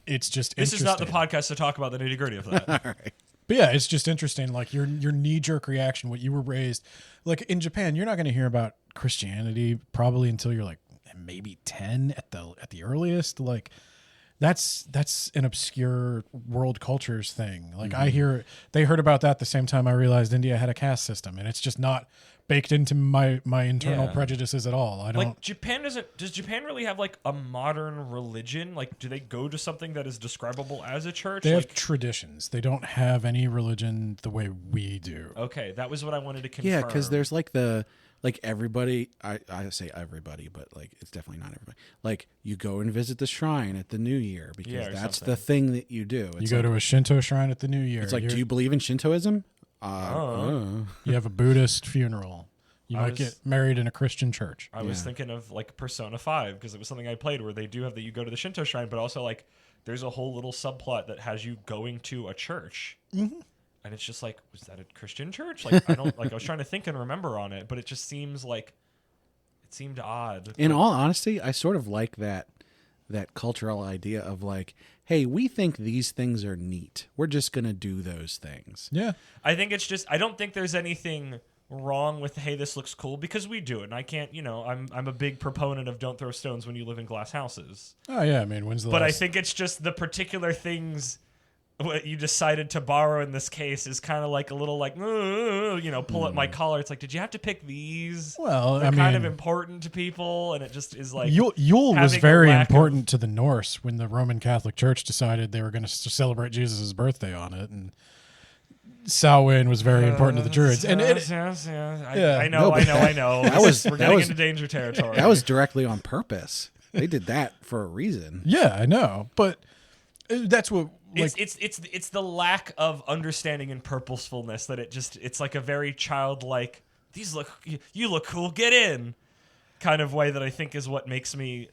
it's just This is not the interesting. podcast to talk about the nitty gritty of that. All right. But yeah, it's just interesting. Like your knee jerk reaction, what you were raised like in Japan. You're not going to hear about Christianity probably until you're like maybe 10 at the earliest. Like that's an obscure world cultures thing. Like they heard about that the same time I realized India had a caste system, and it's just not baked into my internal Yeah. prejudices at all. I don't. Like Japan does Japan really have like a modern religion? Like, do they go to something that is describable as a church? They have Like, traditions. They don't have any religion the way we do. okay, that was what I wanted to confirm. Yeah, because there's like everybody. I say everybody, but like it's definitely not everybody. Like you go and visit the shrine at the New Year because Yeah, or that's something. the thing that you do. You It's go like, to a Shinto shrine at the New Year. it's like, You're- do you believe in Shintoism? you have a Buddhist funeral. You I might was- get married in a Christian church. I was Yeah. thinking of like Persona 5 because it was something I played where they do have that you go to the Shinto shrine, but also like there's a whole little subplot that has you going to a church. Mm-hmm. And it's just like, was that a Christian church? Like, I don't like, I was trying to think and remember on it, but it just seems like it seemed odd. In all honesty, I sort of like that cultural idea of like, hey, we think these things are neat. We're just gonna do those things. Yeah. I think it's just, I don't think there's anything wrong with, hey, this looks cool, because we do it. And I can't, I'm a big proponent of don't throw stones when you live in glass houses. Oh yeah. I mean, when's the But I last? think it's just the particular things what you decided to borrow in this case is kind of like a little like, pull at my collar. It's like, did you have to pick these? Well, They're I kind mean, of important to people, and it just is like Yule was having a very lack of- important to the Norse when the Roman Catholic Church decided they were going to celebrate Jesus' birthday on it, and Samhain was very important to the Druids. And yes. Yeah. I know. No, but We're that getting was- into danger territory. That was directly on purpose. They did that for a reason. yeah, I know, but that's what. Like, It's the lack of understanding and purposefulness that it's like a very childlike, you look cool, get in kind of way that I think is what makes me,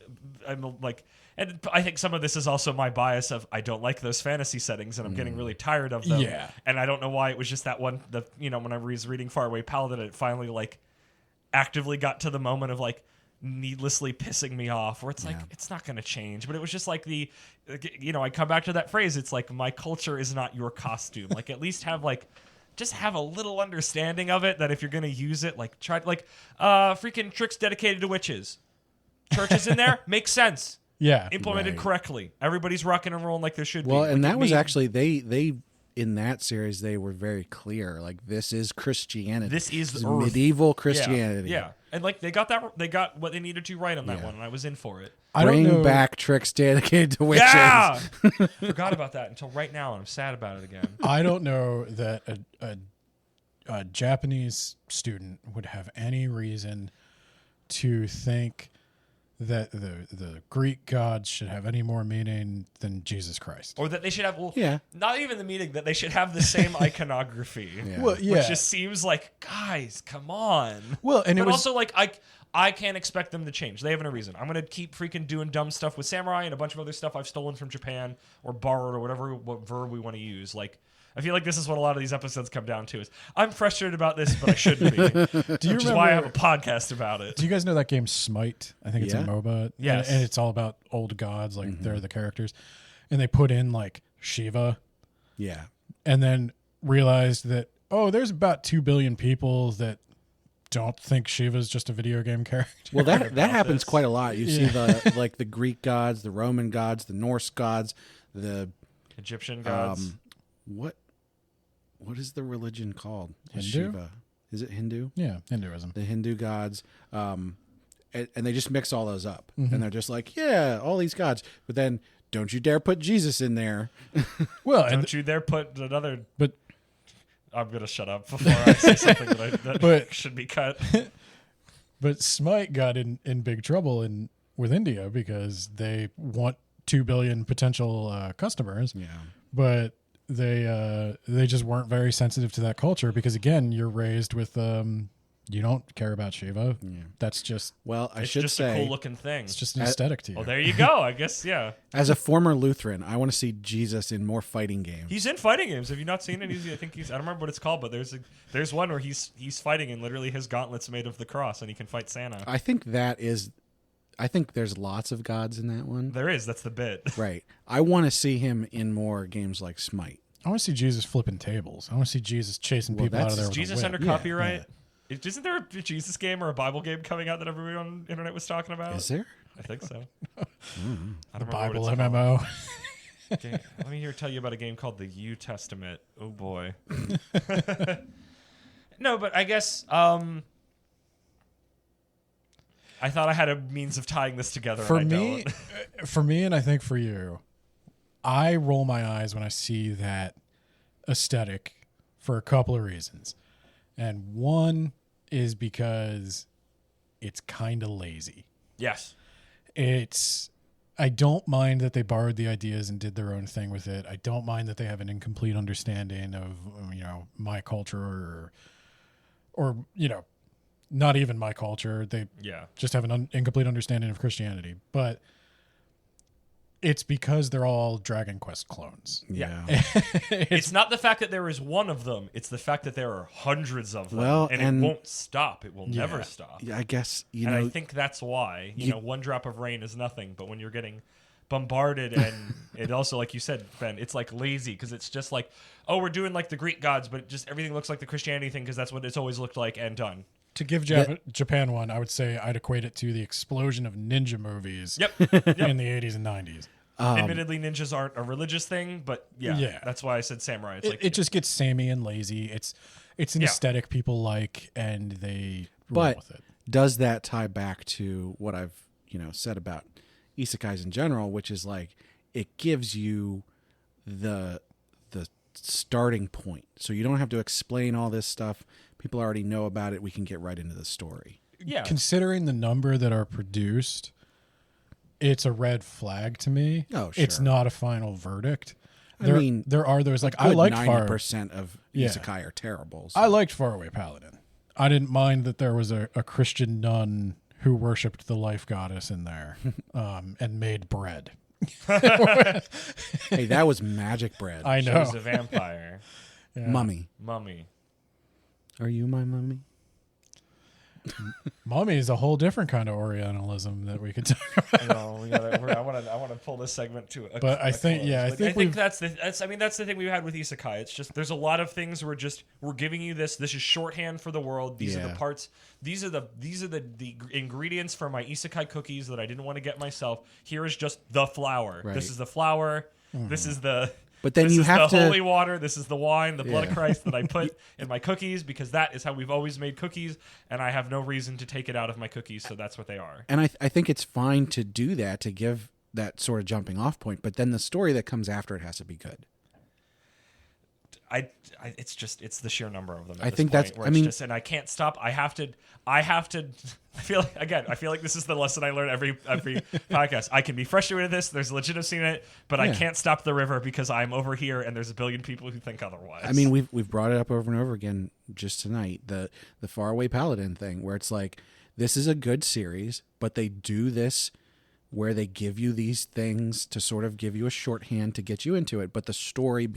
I'm like, and I think some of this is also my bias of I don't like those fantasy settings and I'm getting really tired of them. Yeah. And I don't know why it was just that one, when I was reading Faraway Paladin, it finally like actively got to the moment of like needlessly pissing me off where it's like, it's not going to change. But it was just like I come back to that phrase. It's like, my culture is not your costume. Like, at least just have a little understanding of it, that if you're going to use it, like freaking tricks dedicated to witches. Churches in there makes sense. yeah, Implemented Right. correctly. Everybody's rocking and rolling like there should Well, be. and Like, that it was made- actually they in that series they were very clear. Like, this is Christianity. This is Earth. Earth. Medieval Christianity. Yeah. And like they got what they needed to right on that Yeah. one, and I was in for it. I don't Bring know. back tricks dedicated to witches. Yeah. Forgot about that until right now, and I'm sad about it again. I don't know that a Japanese student would have any reason to think that the Greek gods should have any more meaning than Jesus Christ. Or that they should have, Yeah. not even the meaning, that they should have the same iconography. Yeah. Well, yeah. Which just seems like, guys, come on. Well, and it But was also, like, I can't expect them to change. They have no reason. I'm going to keep freaking doing dumb stuff with samurai and a bunch of other stuff I've stolen from Japan or borrowed or what verb we want to use. Like, I feel like this is what a lot of these episodes come down to is I'm frustrated about this, but I shouldn't be. Do you Which is why I have remember? a podcast about it. Do you guys know that game Smite? I think it's a Yeah. MOBA. Yes. And it's all about old gods, like they're the characters, and they put in like Shiva, Yeah. and then realized that there's about 2 billion people that don't think Shiva's just a video game character. Well, that about happens this. quite a lot. You see the Greek gods, the Roman gods, the Norse gods, the Egyptian gods. what is the religion called? Hindu? Shiva. Is it Hindu? Yeah, Hinduism. The Hindu gods, and they just mix all those up, Mm-hmm. and they're just like, yeah, all these gods. But then, don't you dare put Jesus in there. Well, and Don't you dare put another... but I'm going to shut up before I say something that But- should be cut. But Smite got in big trouble with India because they want 2 billion potential customers, Yeah. but they just weren't very sensitive to that culture because again, you're raised with you don't care about Shiva. Yeah. That's just Well, I It's should just say, a cool looking thing. it's just an aesthetic to you. Well, there you go. I guess, yeah. as a former Lutheran, I want to see Jesus in more fighting games. He's in fighting games. Have you not seen it? I don't remember what it's called, but there's one where he's fighting and literally his gauntlet's made of the cross and he can fight Santa. I think there's lots of gods in that one. There is. That's the bit. Right. I want to see him in more games like Smite. I want to see Jesus flipping tables. I want to see Jesus chasing people out of there. Is with Jesus a whip. under Yeah, copyright? Isn't there a Jesus game or a Bible game coming out that everybody on the internet was talking about? Is there? I think so. I The don't Bible remember what MMO. it's called. Let me tell you about a game called the U Testament. Oh boy. No, but I guess I thought I had a means of tying this together. For and me, I don't. for me, and I think for you, I roll my eyes when I see that aesthetic for a couple of reasons. And one is because it's kind of lazy. Yes. I don't mind that they borrowed the ideas and did their own thing with it. I don't mind that they have an incomplete understanding of, my culture or not even my culture. They just have an incomplete understanding of Christianity. But it's because they're all Dragon Quest clones. Yeah. It's not the fact that there is one of them. It's the fact that there are hundreds of them. Well, and it won't stop. It will never stop. I guess, I think that's why, one drop of rain is nothing. But when you're getting bombarded and it also, like you said, Ben, it's like lazy because it's just like, oh, we're doing like the Greek gods, but just everything looks like the Christianity thing because that's what it's always looked like and done. To give Japan one, I would say I'd equate it to the explosion of ninja movies in the 80s and 90s. Admittedly, ninjas aren't a religious thing, but that's why I said samurai. It's it just gets samey and lazy. It's an aesthetic people like, and they roll with it. Does that tie back to what I've said about isekais in general, which is like it gives you the starting point, so you don't have to explain all this stuff. People already know about it. We can get right into the story. Yeah, considering the number that are produced, it's a red flag to me. Oh, sure. It's not a final verdict. There are those like I like 90% of isekai are terrible. So. I liked Faraway Paladin. I didn't mind that there was a Christian nun who worshipped the life goddess in there and made bread. Hey, that was magic bread. I know. She was a vampire. Mummy. Are you my mummy? Mummy is a whole different kind of Orientalism that we could talk about. I know. I want to pull this segment to a. But I think that's the thing we've had with isekai. It's just there's a lot of things we're giving you this. This is shorthand for the world. These are the parts. These are the ingredients for my isekai cookies that I didn't want to get myself. Here is just the flour. Right. This is the flour. Mm-hmm. This is the. But then this you is have the to holy water. This is the wine, the blood of Christ that I put in my cookies because that is how we've always made cookies, and I have no reason to take it out of my cookies, so that's what they are. And I think it's fine to do that, to give that sort of jumping off point, but then the story that comes after it has to be good. It's the sheer number of them. I think that's. And I can't stop. I have to. I feel like this is the lesson I learn every podcast. I can be frustrated with this. There's legitimacy in it, but I can't stop the river because I'm over here and there's a billion people who think otherwise. I mean, we've brought it up over and over again just tonight. The Faraway Paladin thing, where it's like this is a good series, but they do this where they give you these things to sort of give you a shorthand to get you into it, but the story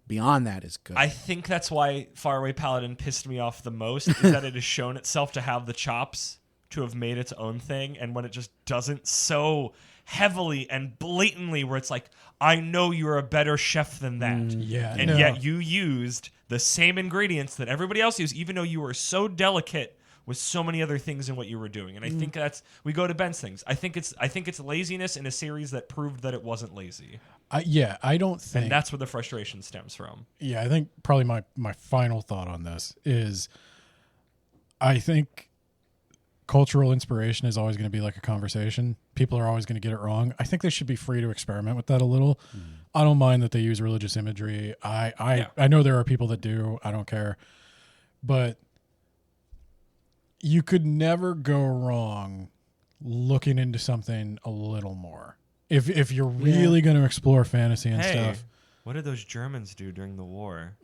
beyond that is good. I think that's why Faraway Paladin pissed me off the most, is that it has shown itself to have the chops to have made its own thing, and when it just doesn't so heavily and blatantly where it's like, I know you're a better chef than that. Yet you used the same ingredients that everybody else used, even though you were so delicate with so many other things in what you were doing. And I think we go to Ben's things. I think it's laziness in a series that proved that it wasn't lazy. I don't think... And that's where the frustration stems from. Yeah, I think probably my final thought on this is I think cultural inspiration is always going to be like a conversation. People are always going to get it wrong. I think they should be free to experiment with that a little. I don't mind that they use religious imagery. I know there are people that do. I don't care. But you could never go wrong looking into something a little more. If you're really going to explore fantasy and stuff. What did those Germans do during the war?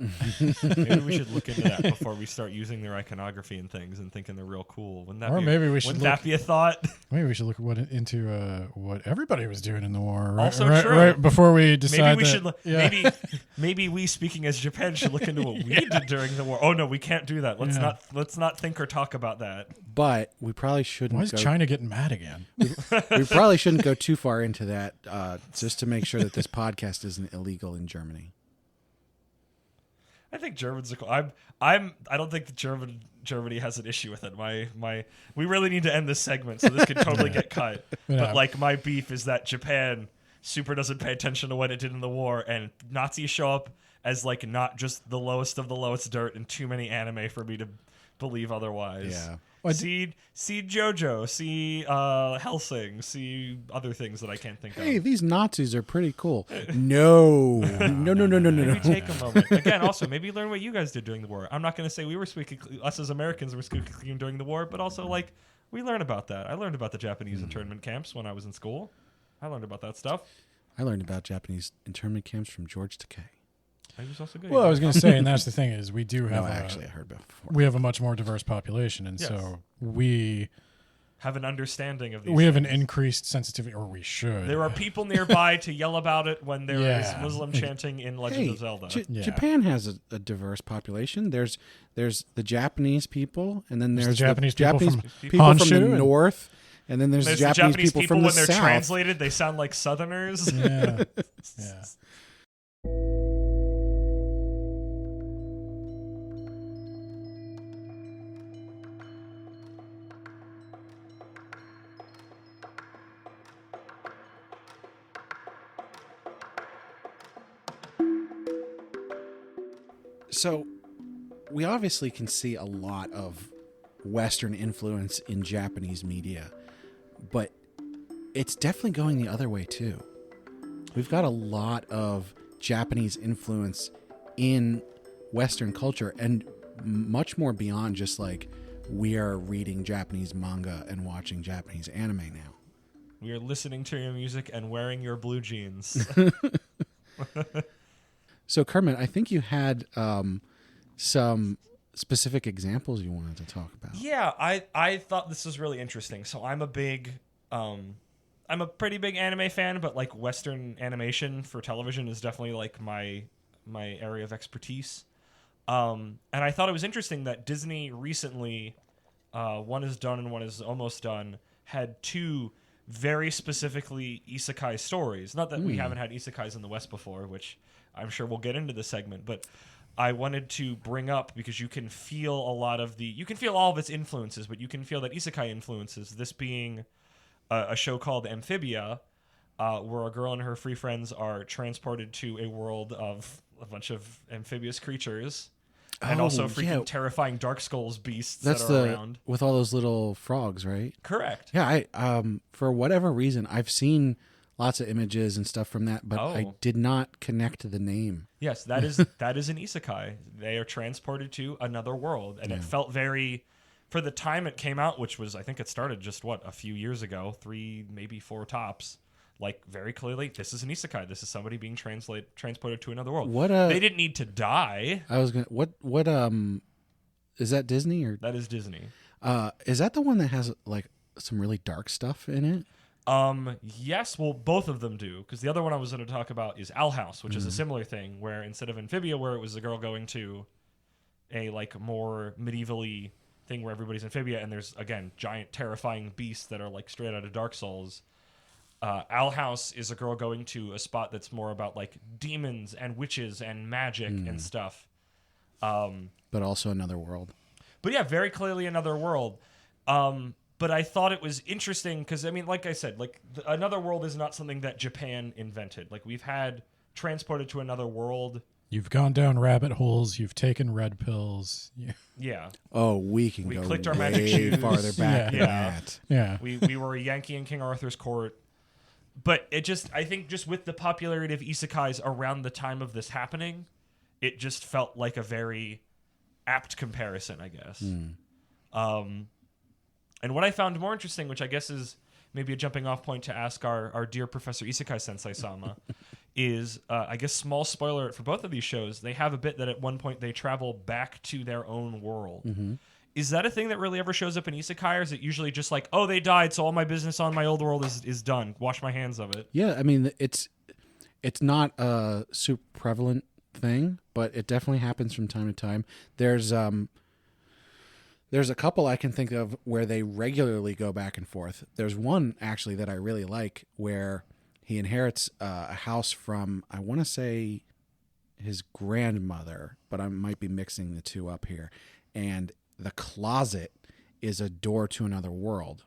Maybe we should look into that before we start using their iconography and things and thinking they're real cool. Wouldn't that be a thought? Maybe we should look into what everybody was doing in the war. Right, also right, true. Right before we decide maybe we, speaking as Japan, should look into what we did during the war. Oh no, we can't do that. Let's not think or talk about that. But we probably shouldn't. Why is China getting mad again? We probably shouldn't go too far into that, just to make sure that this podcast isn't illegal in Germany. I think Germans are cool. I don't think Germany has an issue with it. We really need to end this segment, so this could totally get cut. But like my beef is that Japan super doesn't pay attention to what it did in the war, and Nazis show up as like not just the lowest of the lowest dirt in too many anime for me believe otherwise. Yeah. See JoJo, see Hellsing, see other things that I can't think Hey, of. these Nazis are pretty cool. No. No. Maybe take a moment. Again, also, maybe learn what you guys did during the war. I'm not going to say we were us as Americans were squeaky clean during the war, but also, like, we learn about that. I learned about the Japanese internment camps when I was in school. I learned about that stuff. I learned about Japanese internment camps from George Takei. He was also good. Well, I was going to say, and that's the thing is, we do have No, actually, I heard about before. we have a much more diverse population, and Yes. so we have an understanding of these we have an things. increased sensitivity, or we should. There are people nearby to yell about it when there is Yeah. Muslim chanting in Legend Hey, of Zelda. Yeah. Japan has a diverse population. There's the Japanese people, and then there's the Japanese the people Japanese from people from Honshu the and- north, and then there's There's the Japanese people from when the they're south. translated, they sound like Southerners. Yeah. Yeah. So, we obviously can see a lot of Western influence in Japanese media, but it's definitely going the other way too. We've got a lot of Japanese influence in Western culture, and much more beyond just like we are reading Japanese manga and watching Japanese anime now. We are listening to your music and wearing your blue jeans. So, Kermit, I think you had some specific examples you wanted to talk about. Yeah, I thought this was really interesting. So I'm a pretty big anime fan, but like Western animation for television is definitely like my area of expertise. And I thought it was interesting that Disney recently, one is done and one is almost done, had two very specifically isekai stories. Not that we haven't had isekais in the West before, which I'm sure we'll get into this segment, but I wanted to bring up because you can feel all of its influences, but you can feel that isekai influences, this being a show called Amphibia, where a girl and her three friends are transported to a world of a bunch of amphibious creatures. And also freaking terrifying Dark Skulls beasts That's that are around. with all those little frogs, right? Correct. Yeah, I for whatever reason, I've seen lots of images and stuff from that, but I did not connect to the name. Yes, that is an isekai. They are transported to another world, and it felt very, for the time it came out, which was, I think it started just a few years ago, 3 maybe 4 tops. Like, very clearly, this is an isekai. This is somebody being transported to another world. They didn't need to die. I was gonna what is that Disney or That is Disney. is that the one that has like some really dark stuff in it? Yes, well, both of them do, because the other one I was going to talk about is Owl House, which is a similar thing, where instead of Amphibia, where it was a girl going to a like more medievally thing where everybody's Amphibia, and there's again giant terrifying beasts that are like straight out of Dark Souls. Owl House is a girl going to a spot that's more about like demons and witches and magic and stuff. But also another world. But yeah, very clearly another world. But I thought it was interesting because, I mean, like I said, like another world is not something that Japan invented. Like we've had transported to another world. You've gone down rabbit holes. You've taken red pills. Yeah. Oh, we can We go clicked our way magic shoes. farther back than Yeah. that. Yeah. We were a Yankee in King Arthur's court. But I think just with the popularity of isekais around the time of this happening, it just felt like a very apt comparison, I guess. And what I found more interesting, which I guess is maybe a jumping off point to ask our dear Professor Isekai Sensei Sama, is, I guess, small spoiler for both of these shows, they have a bit that at one point they travel back to their own world. Is that a thing that really ever shows up in Isekai, or is it usually just like, oh, they died, so all my business on my old world is done. Wash my hands of it. Yeah, I mean it's not a super prevalent thing, but it definitely happens from time to time. There's a couple I can think of where they regularly go back and forth. There's one actually that I really like where he inherits a house from, I want to say, his grandmother, but I might be mixing the two up here. And the closet is a door to another world.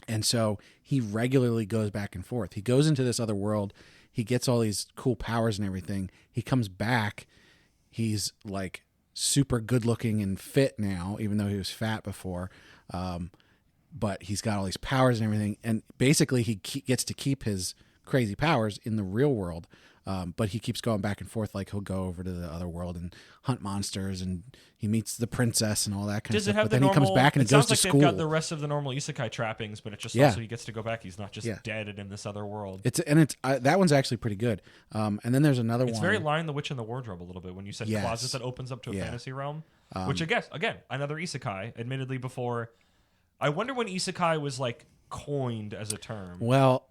And so he regularly goes back and forth. He goes into this other world. He gets all these cool powers and everything. He comes back. He's like super good looking and fit now, even though he was fat before. But he's got all these powers and everything. And basically he gets to keep his crazy powers in the real world. But he keeps going back and forth. Like he'll go over to the other world and hunt monsters, and he meets the princess and all that kind of stuff. But then he comes back and he goes to school. They've got the rest of the normal isekai trappings, but it's just also he gets to go back. He's not just dead and in this other world. It's that one's actually pretty good. And then there's another one. It's very Lion the Witch in the Wardrobe a little bit when you said closet that opens up to a fantasy realm, which I guess again another isekai. Admittedly, before I wonder when isekai was like coined as a term. Well.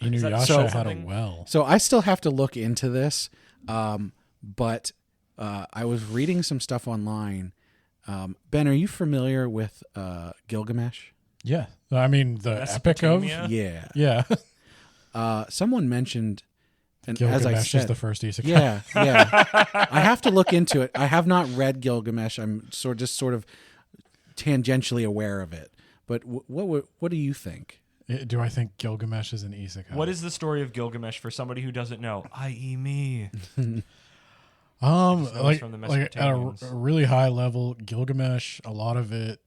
Inuyasha had a well. So I still have to look into this, but I was reading some stuff online. Ben, are you familiar with Gilgamesh? Yeah. I mean, the epic of? Yeah. Yeah. Someone mentioned, and Gilgamesh as I said, is the first isekai. Yeah. I have to look into it. I have not read Gilgamesh. I'm sort of tangentially aware of it. But what do you think? Do I think Gilgamesh is an isekai? What is the story of Gilgamesh for somebody who doesn't know? I.e. me. Like from the at a really high level, Gilgamesh, a lot of it,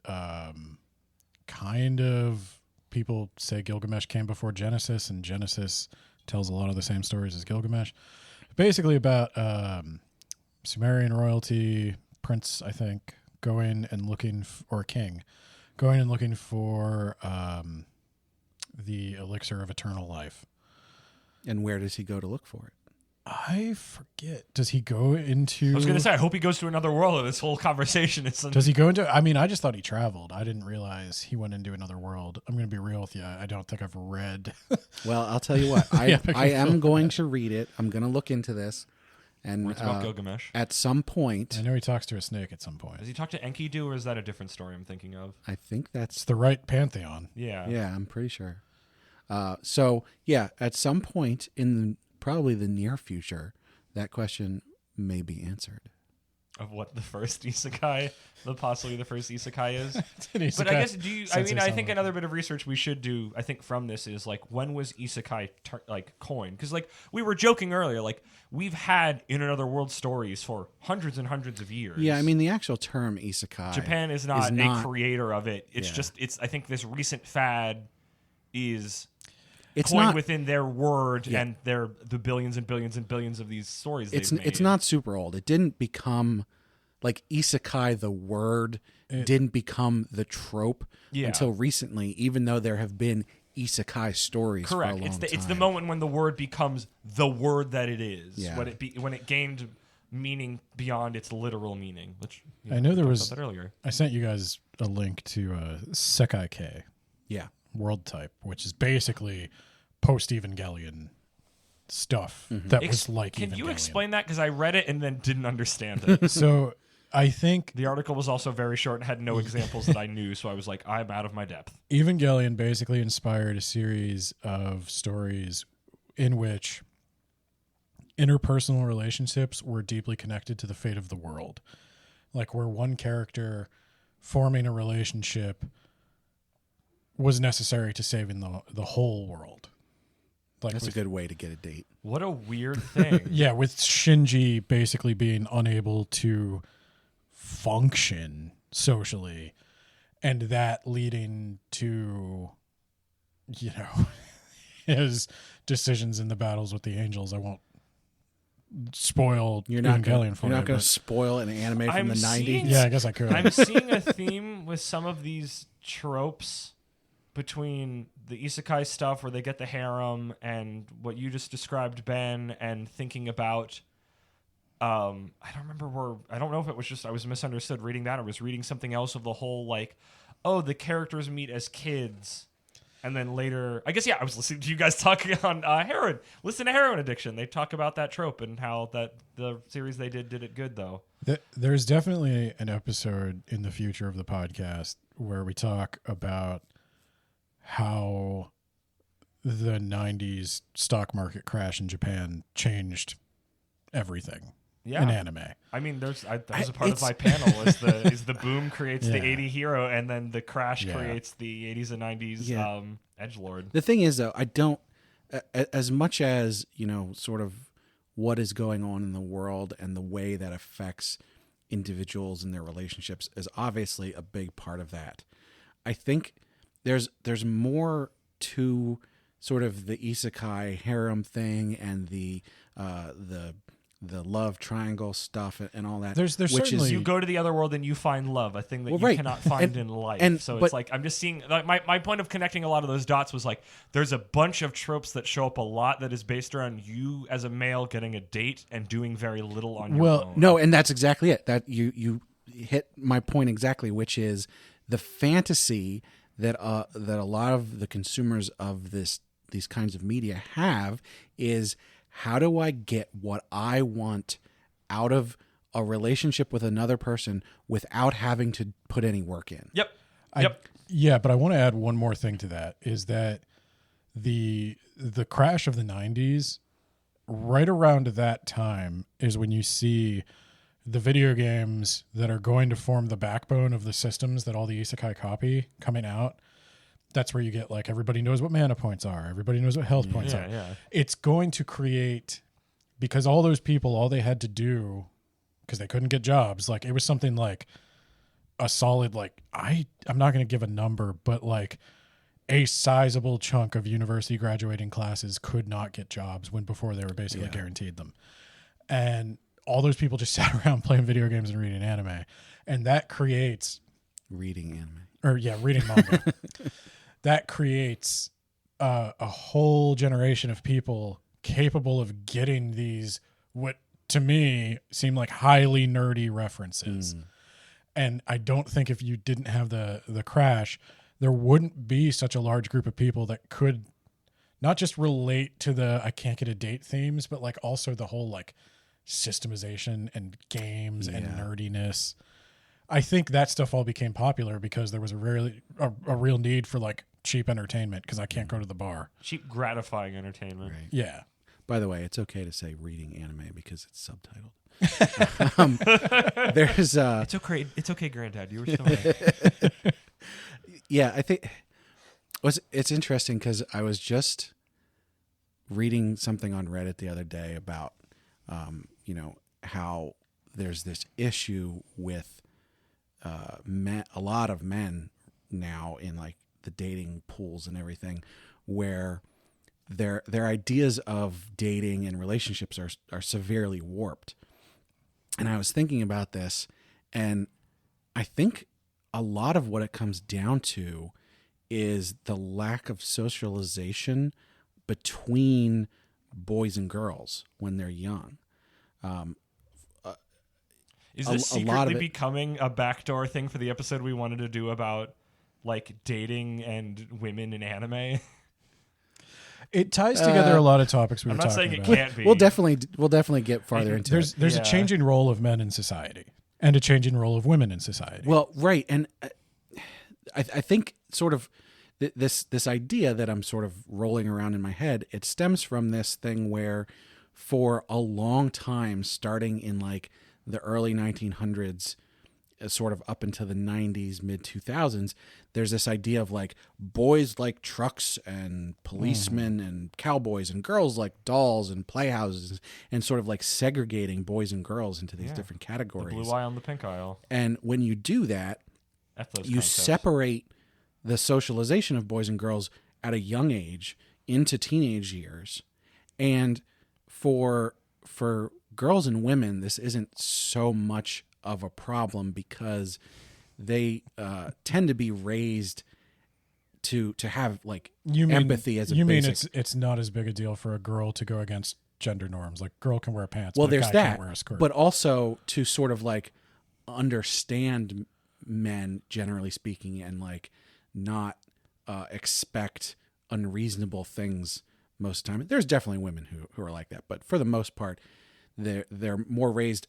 kind of people say Gilgamesh came before Genesis, and Genesis tells a lot of the same stories as Gilgamesh. Basically about Sumerian royalty, prince, I think, going and looking or king, going and looking for the elixir of eternal life. And where does he go to look for it? I forget. Does he go into... I was going to say, I hope he goes to another world of this whole conversation. Does he go into... I mean, I just thought he traveled. I didn't realize he went into another world. I'm going to be real with you. I don't think I've read... Well, I'll tell you what. I am going to read it. I'm going to look into this. And it's about Gilgamesh. At some point... I know he talks to a snake at some point. Does he talk to Enkidu, or is that a different story I'm thinking of? I think that's... It's the right pantheon. Yeah. Yeah, I'm pretty sure. So, yeah, at some point in probably the near future, that question may be answered. Of what the first isekai, possibly the first isekai is. Isekai. But I guess, I think another bit of research we should do, I think from this is like, when was isekai coined? Because like we were joking earlier, like we've had in another world stories for hundreds and hundreds of years. Yeah, I mean the actual term isekai. Japan is not a creator of it. It's just I think this recent fad is coined within their word and the billions and billions and billions of these stories they've made. It's not super old. It didn't become like isekai, the word didn't become the trope until recently, even though there have been isekai stories for a long time. It's the moment when the word becomes the word that it is. Yeah. When it gained meaning beyond its literal meaning. Which I know there was that earlier. I sent you guys a link to Sekai K. Yeah. World type, which is basically post-Evangelion stuff that was like Can Evangelion. you explain that? Because I read it and then didn't understand it. So I think the article was also very short and had no examples that I knew, so I was like, I'm out of my depth. Evangelion basically inspired a series of stories in which interpersonal relationships were deeply connected to the fate of the world. Like where one character forming a relationship was necessary to saving the whole world. Like that's a good way to get a date. What a weird thing. Yeah, with Shinji basically being unable to function socially, and that leading to, his decisions in the battles with the angels. I won't spoil Evangelion for you. You're not going to spoil an anime from the 90s? Yeah, I guess I could. I'm seeing a theme with some of these tropes between the isekai stuff where they get the harem and what you just described, Ben, and thinking about I don't know if it was just I was misunderstood reading that or was reading something else of the whole like, oh, the characters meet as kids and then later I guess I was listening to you guys talking on heroin. Listen to Heroin Addiction. They talk about that trope and how that the series they did it good though. There's definitely an episode in the future of the podcast where we talk about how the 90s stock market crash in Japan changed everything in anime. I mean, that was a part of my panel is the boom creates the 80 hero and then the crash creates the 80s and 90s edgelord. The thing is, though, I don't, as much as, sort of what is going on in the world and the way that affects individuals and their relationships is obviously a big part of that. I think there's more to sort of the isekai harem thing and the love triangle stuff and all that. There's which certainly- is You go to the other world and you find love, a thing that Well, you right. cannot find And- in life. and- So but- it's like I'm just seeing like my point of connecting a lot of those dots was like there's a bunch of tropes that show up a lot that is based around you as a male getting a date and doing very little on your own. No, and that's exactly it. That you hit my point exactly, which is the fantasy that a lot of the consumers of these kinds of media have is, how do I get what I want out of a relationship with another person without having to put any work in? Yep. Yeah, but I want to add one more thing to that, is that the crash of the 90s, right around that time is when you see the video games that are going to form the backbone of the systems that all the isekai copy coming out. That's where you get like, everybody knows what mana points are. Everybody knows what health points are. Yeah. It's going to create, because all those people, all they had to do, because they couldn't get jobs, like it was something like a solid, like I'm not going to give a number, but like a sizable chunk of university graduating classes could not get jobs when before they were basically guaranteed them. And all those people just sat around playing video games and reading anime. And that creates Reading anime. reading manga. That creates a whole generation of people capable of getting these, what to me seem like highly nerdy references. And I don't think if you didn't have the crash, there wouldn't be such a large group of people that could not just relate to the I can't get a date themes, but like also the whole like systemization and games and nerdiness. I think that stuff all became popular because there was a real need for like cheap entertainment, because I can't go to the bar. Cheap, gratifying entertainment. Right. Yeah. By the way, it's okay to say reading anime because it's subtitled. There's It's okay, Granddad. You were so right. yeah, I think it's interesting because I was just reading something on Reddit the other day about how there's this issue with a lot of men now in like the dating pools and everything, where their ideas of dating and relationships are severely warped. And I was thinking about this, and I think a lot of what it comes down to is the lack of socialization between boys and girls when they're young. Is a this lot of secretly it- becoming a backdoor thing for the episode we wanted to do about like dating and women in anime? It ties together a lot of topics we I'm were not talking saying it about. can't be. We'll definitely get farther into it. There's Yeah. a changing role of men in society and a changing role of women in society. Well, right, and I think sort of this idea that I'm sort of rolling around in my head, it stems from this thing where for a long time, starting in like the early 1900s, sort of up into the 90s, mid 2000s, there's this idea of like boys like trucks and policemen and cowboys, and girls like dolls and playhouses, and sort of like segregating boys and girls into these different The categories. blue eye on the pink aisle. And when you do that, F those you concepts. separate the socialization of boys and girls at a young age into teenage years. And for girls and women, this isn't so much of a problem because they tend to be raised to have like empathy as a you basic. mean it's not as big a deal for a girl to go against gender norms? Like, girl can wear pants, Well, but a there's guy that, can't wear a skirt. but also to sort of like understand men, generally speaking, and like not expect unreasonable things most of the time. There's definitely women who are like that, but for the most part, they're more raised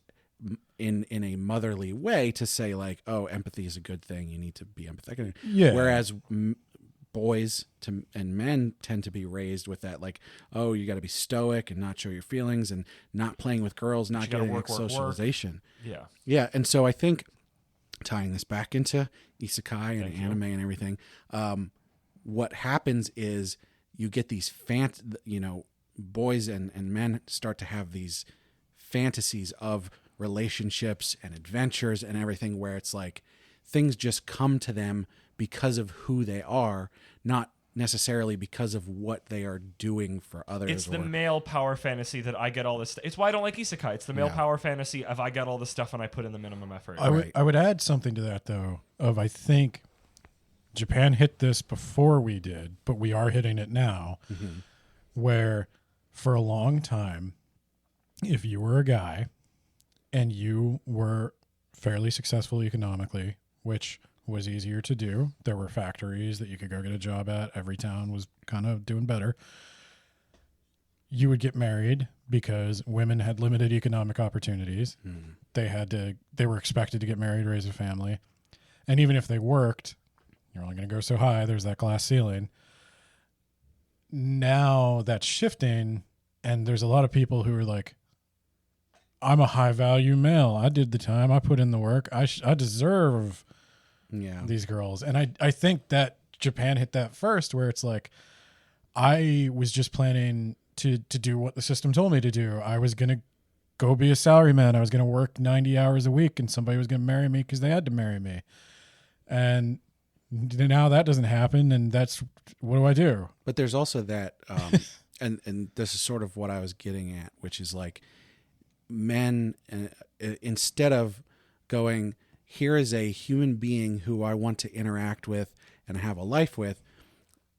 in a motherly way to say like, oh, empathy is a good thing. You need to be empathetic. Yeah. Whereas boys and men tend to be raised with that, like, oh, you got to be stoic and not show your feelings and not playing with girls, not you gotta getting work, work, work. socialization. Yeah. Yeah, and so I think tying this back into isekai and Thank you. anime and everything, what happens is you get these boys and men start to have these fantasies of relationships and adventures and everything, where it's like things just come to them because of who they are, not necessarily because of what they are doing for others. It's the male power fantasy that I get all this. It's why I don't like isekai. It's the male power fantasy of I get all this stuff and I put in the minimum effort. I would add something to that though. I think Japan hit this before we did, but we are hitting it now. Mm-hmm. Where for a long time, if you were a guy and you were fairly successful economically, which was easier to do. There were factories that you could go get a job at. Every town was kind of doing better. You would get married because women had limited economic opportunities. They were expected to get married, raise a family. And even if they worked, you're only going to go so high. There's that glass ceiling. Now that's shifting, and there's a lot of people who are like, I'm a high value male. I did the time. I put in the work. I deserve these girls. And I think that Japan hit that first, where it's like, I was just planning to do what the system told me to do. I was going to go be a salaryman. I was going to work 90 hours a week, and somebody was going to marry me because they had to marry me. And now that doesn't happen, and that's, what do I do? But there's also that, and this is sort of what I was getting at, which is like, men, instead of going, here is a human being who I want to interact with and have a life with,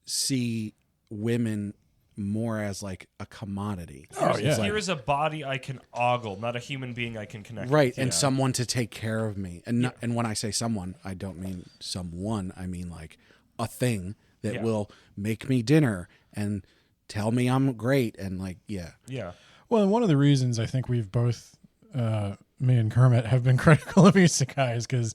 see women more as like a commodity. Here is a body I can ogle, not a human being I can connect right, with. and someone to take care of me. And and when I say someone, I don't mean someone. I mean like a thing that will make me dinner and tell me I'm great and like, yeah. Well, and one of the reasons I think we've both, me and Kermit, have been critical of isekai is because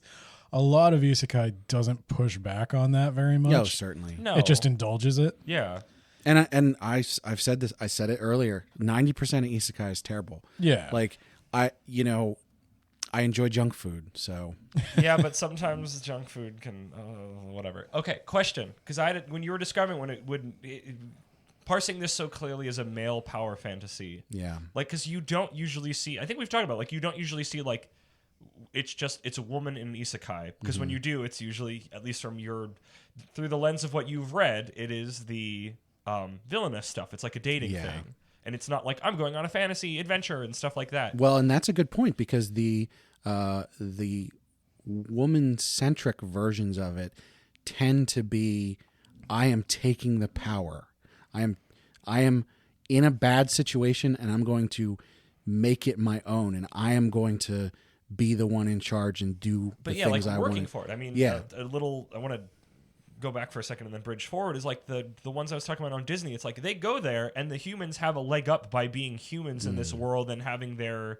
a lot of isekai doesn't push back on that very much. No, certainly. No. It just indulges it. Yeah. And I've said this. I said it earlier. 90% of isekai is terrible. Yeah. Like I enjoy junk food. So Yeah, but sometimes junk food can whatever. Okay, question. Because when you were describing parsing this so clearly as a male power fantasy. yeah, Like, because you don't usually see, I think we've talked about, like, you don't usually see, like, it's a woman in an isekai. Because when you do, it's usually, at least through the lens of what you've read, it is the villainous stuff. It's like a dating thing. And it's not like, I'm going on a fantasy adventure and stuff like that. Well, and that's a good point because the woman-centric versions of it tend to be, I am taking the power. I am in a bad situation and I'm going to make it my own, and I am going to be the one in charge and do the things I want. Working for it. I mean, I want to go back for a second and then bridge forward is like the ones I was talking about on Disney. It's like they go there and the humans have a leg up by being humans in this world and having their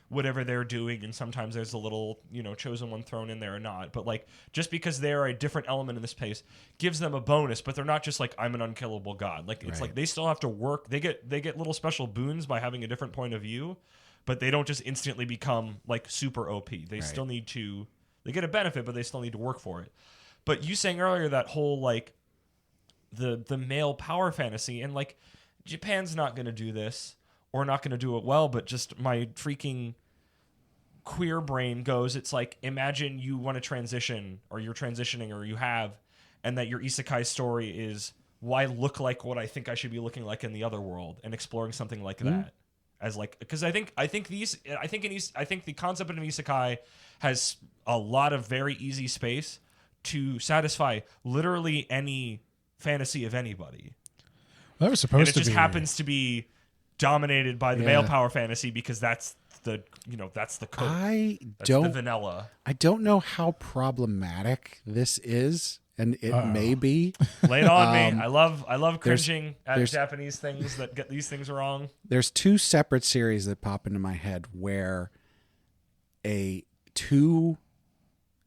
whatever they're doing, and sometimes there's a little, chosen one thrown in there or not. But like, just because they're a different element in this place gives them a bonus, but they're not just like, I'm an unkillable god. Like, it's like they still have to work. They get little special boons by having a different point of view, but they don't just instantly become like super OP. They still need to, they get a benefit, but they still need to work for it. But you saying earlier that whole like the male power fantasy, and like Japan's not going to do this or not going to do it well, but just my freaking queer brain goes, it's like, imagine you want to transition, or you're transitioning, or you have, and that your isekai story is, why look like what I think I should be looking like in the other world, and exploring something like that. As like, because I think the concept of an isekai has a lot of very easy space to satisfy literally any fantasy of anybody. That was supposed to be. And it just happens to be dominated by the male power fantasy because that's the code. That's the vanilla. I don't know how problematic this is, and it may be. Lay it on me. I love cringing at Japanese things that get these things wrong. There's two separate series that pop into my head where two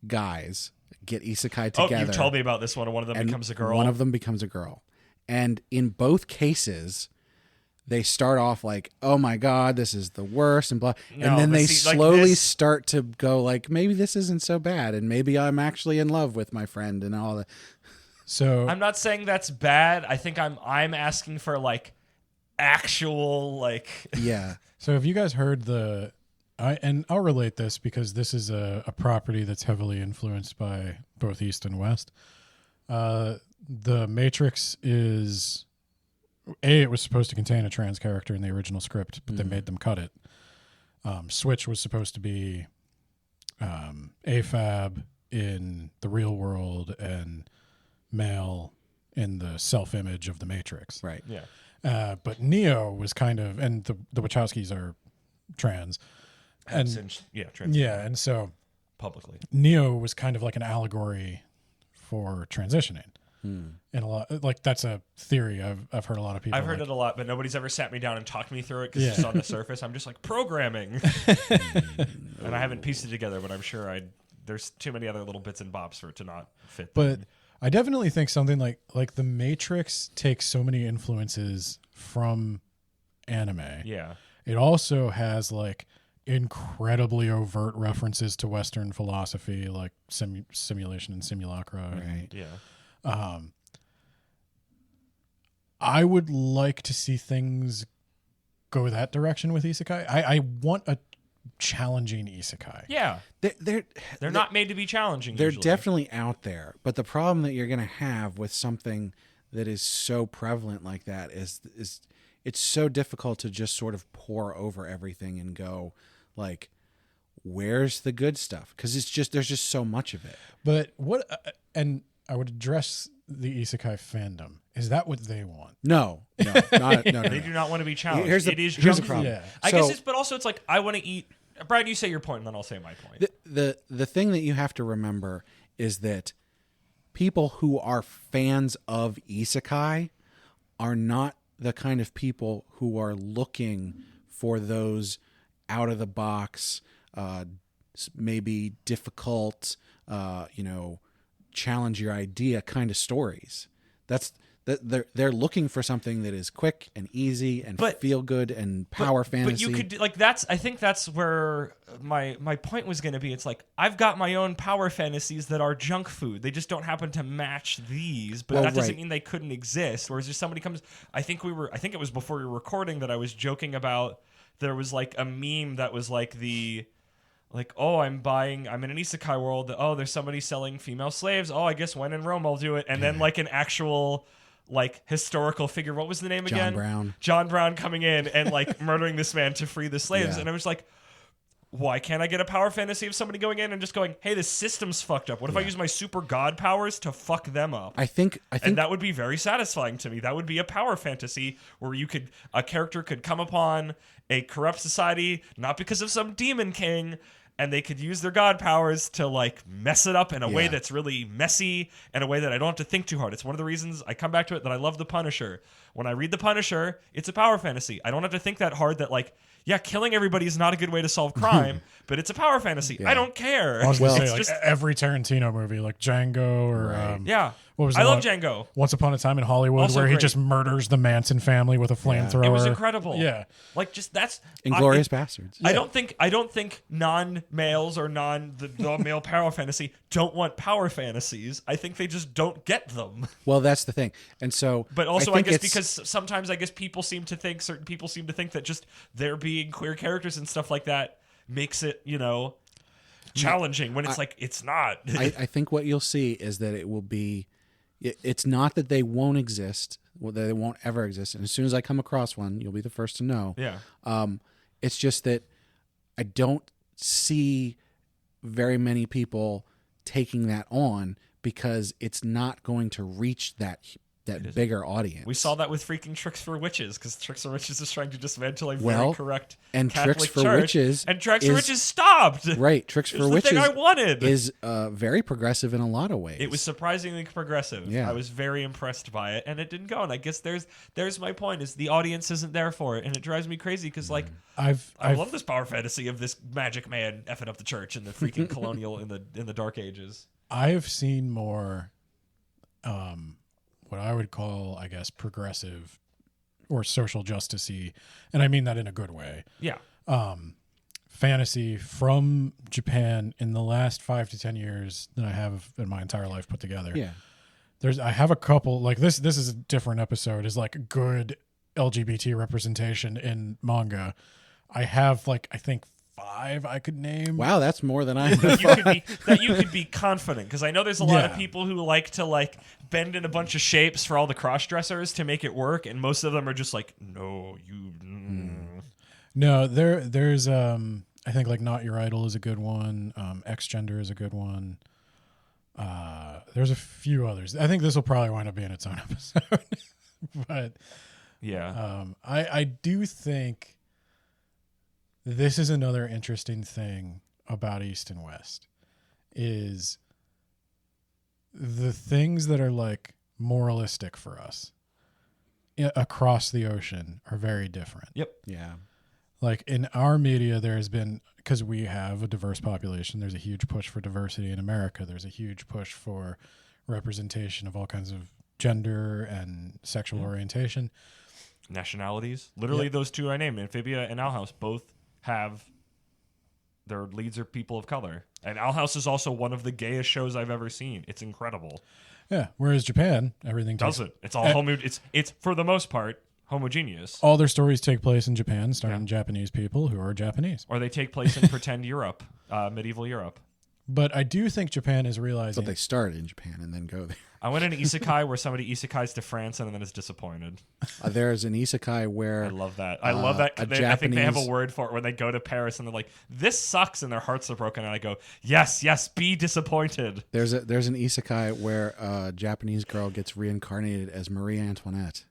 guys get isekai together. Oh, you've told me about this one, and one of them becomes a girl. One of them becomes a girl. And in both cases, they start off like, oh my God, this is the worst, and blah. And then they slowly start to go like, maybe this isn't so bad, and maybe I'm actually in love with my friend and all that. So I'm not saying that's bad. I think I'm asking for like actual like yeah. So have you guys heard the I'll relate this because this is a property that's heavily influenced by both East and West. The Matrix is it was supposed to contain a trans character in the original script, but they made them cut it. Switch was supposed to be AFAB in the real world and male in the self-image of the Matrix. Right. Yeah. But Neo was kind of, and the Wachowskis are trans. And and so publicly. Neo was kind of like an allegory for transitioning. And a lot, like that's a theory I've heard a lot of people. I've heard it a lot, but nobody's ever sat me down and talked me through it because it's just on the surface. I'm just like programming, and I haven't pieced it together. But I'm sure there's too many other little bits and bobs for it to not fit. But I definitely think something like the Matrix takes so many influences from anime. Yeah, it also has like incredibly overt references to Western philosophy, like simulation and simulacra. Right. Yeah. I would like to see things go that direction with isekai. I want a challenging isekai. Yeah. They're not made to be challenging. They're usually. definitely out there, but the problem that you're going to have with something that is so prevalent like that is it's so difficult to just sort of pour over everything and go like, where's the good stuff? Because there's just so much of it. But and I would address the isekai fandom. Is that what they want? No. No. They do not want to be challenged. Here's the problem. Yeah. I guess but also it's like I want to eat. Brian, you say your point, and then I'll say my point. The thing that you have to remember is that people who are fans of isekai are not the kind of people who are looking for those out of the box, maybe difficult, challenge your idea kind of stories. They're looking for something that is quick and easy and feel good and power fantasy. But you could I think that's where my point was going to be. It's like I've got my own power fantasies that are junk food. They just don't happen to match these, but that doesn't mean they couldn't exist. Whereas if somebody comes, I think it was before we were recording that I was joking about there was like a meme that was like I'm in an isekai world. Oh, there's somebody selling female slaves. Oh, I guess when in Rome I'll do it. And then like an actual like historical figure. What was the name again? John Brown coming in and like murdering this man to free the slaves. Yeah. And I was like, why can't I get a power fantasy of somebody going in and just going, hey, this system's fucked up. What if I use my super god powers to fuck them up? I think and that would be very satisfying to me. That would be a power fantasy where a character could come upon a corrupt society, not because of some demon king, and they could use their god powers to like mess it up in a way that's really messy and a way that I don't have to think too hard. It's one of the reasons I come back to it that I love The Punisher. When I read The Punisher, it's a power fantasy. I don't have to think that hard that like, yeah, killing everybody is not a good way to solve crime, but it's a power fantasy. I don't care. I was going to say, like every Tarantino movie, like Django or... What was I love Django. Once Upon a Time in Hollywood, Also where great. he just murders the Manson family with a flamethrower. It was incredible. Yeah. Like just that's... Inglourious Bastards. I don't think non-males or the male power fantasy don't want power fantasies. I think they just don't get them. Well, that's the thing. And so... But also I guess because sometimes I guess certain people seem to think that just there being queer characters and stuff like that makes it, challenging when it's it's not. I think what you'll see is that it will be... It's not that they won't exist, that they won't ever exist. And as soon as I come across one, you'll be the first to know. Yeah. It's just that I don't see very many people taking that on because it's not going to reach that bigger audience. We saw that with freaking Tricks for Witches, because Tricks for Witches is trying to dismantle a very correct and Catholic Tricks for church, Witches and Tricks for Witches stopped. Right, Tricks for Witches thing I wanted. is very progressive in a lot of ways. It was surprisingly progressive. Yeah. I was very impressed by it, and it didn't go. And I guess there's my point: is the audience isn't there for it, and it drives me crazy because like I love this power fantasy of this magic man effing up the church in the freaking colonial in the Dark Ages. I've seen more. What I would call, I guess, progressive or social justice-y, and I mean that in a good way. Yeah. Fantasy from Japan in the last 5 to 10 years than I have in my entire life put together. Yeah. I have a couple, like this is a different episode, is like good LGBT representation in manga. I have like, I think 5 I could name. Wow, that's more than I. that you could be confident, because I know there's a lot of Yeah. people who like to like bend in a bunch of shapes for all the cross dressers to make it work, and most of them are just like, no, you. No, there's I think like Not Your Idol is a good one. X-Gender is a good one. There's a few others. I think this will probably wind up being its own episode. But Yeah. I do think this is another interesting thing about East and West is the things that are like moralistic for us across the ocean are very different. Yep. Yeah. Like in our media, there has been, because we have a diverse population, there's a huge push for diversity in America. There's a huge push for representation of all kinds of gender and sexual orientation. Nationalities. Literally, those two I named, Amphibia and Owl House, both have their leads are people of color. And Owl House is also one of the gayest shows I've ever seen. It's incredible. Yeah. Whereas Japan, everything takes, Doesn't. It's all it's for the most part homogeneous. all their stories take place in Japan, starring Japanese people who are Japanese. Or they take place in pretend Europe, medieval Europe. But I do think Japan is realizing. But they start in Japan and then go there. I went into isekai where somebody isekais to France and then is disappointed. There's an isekai where I love that. I love that. I think they have a word for it when they go to Paris and they're like, "This sucks," and their hearts are broken. And I go, "Yes, yes, be disappointed." there's an isekai where a Japanese girl gets reincarnated as Marie Antoinette.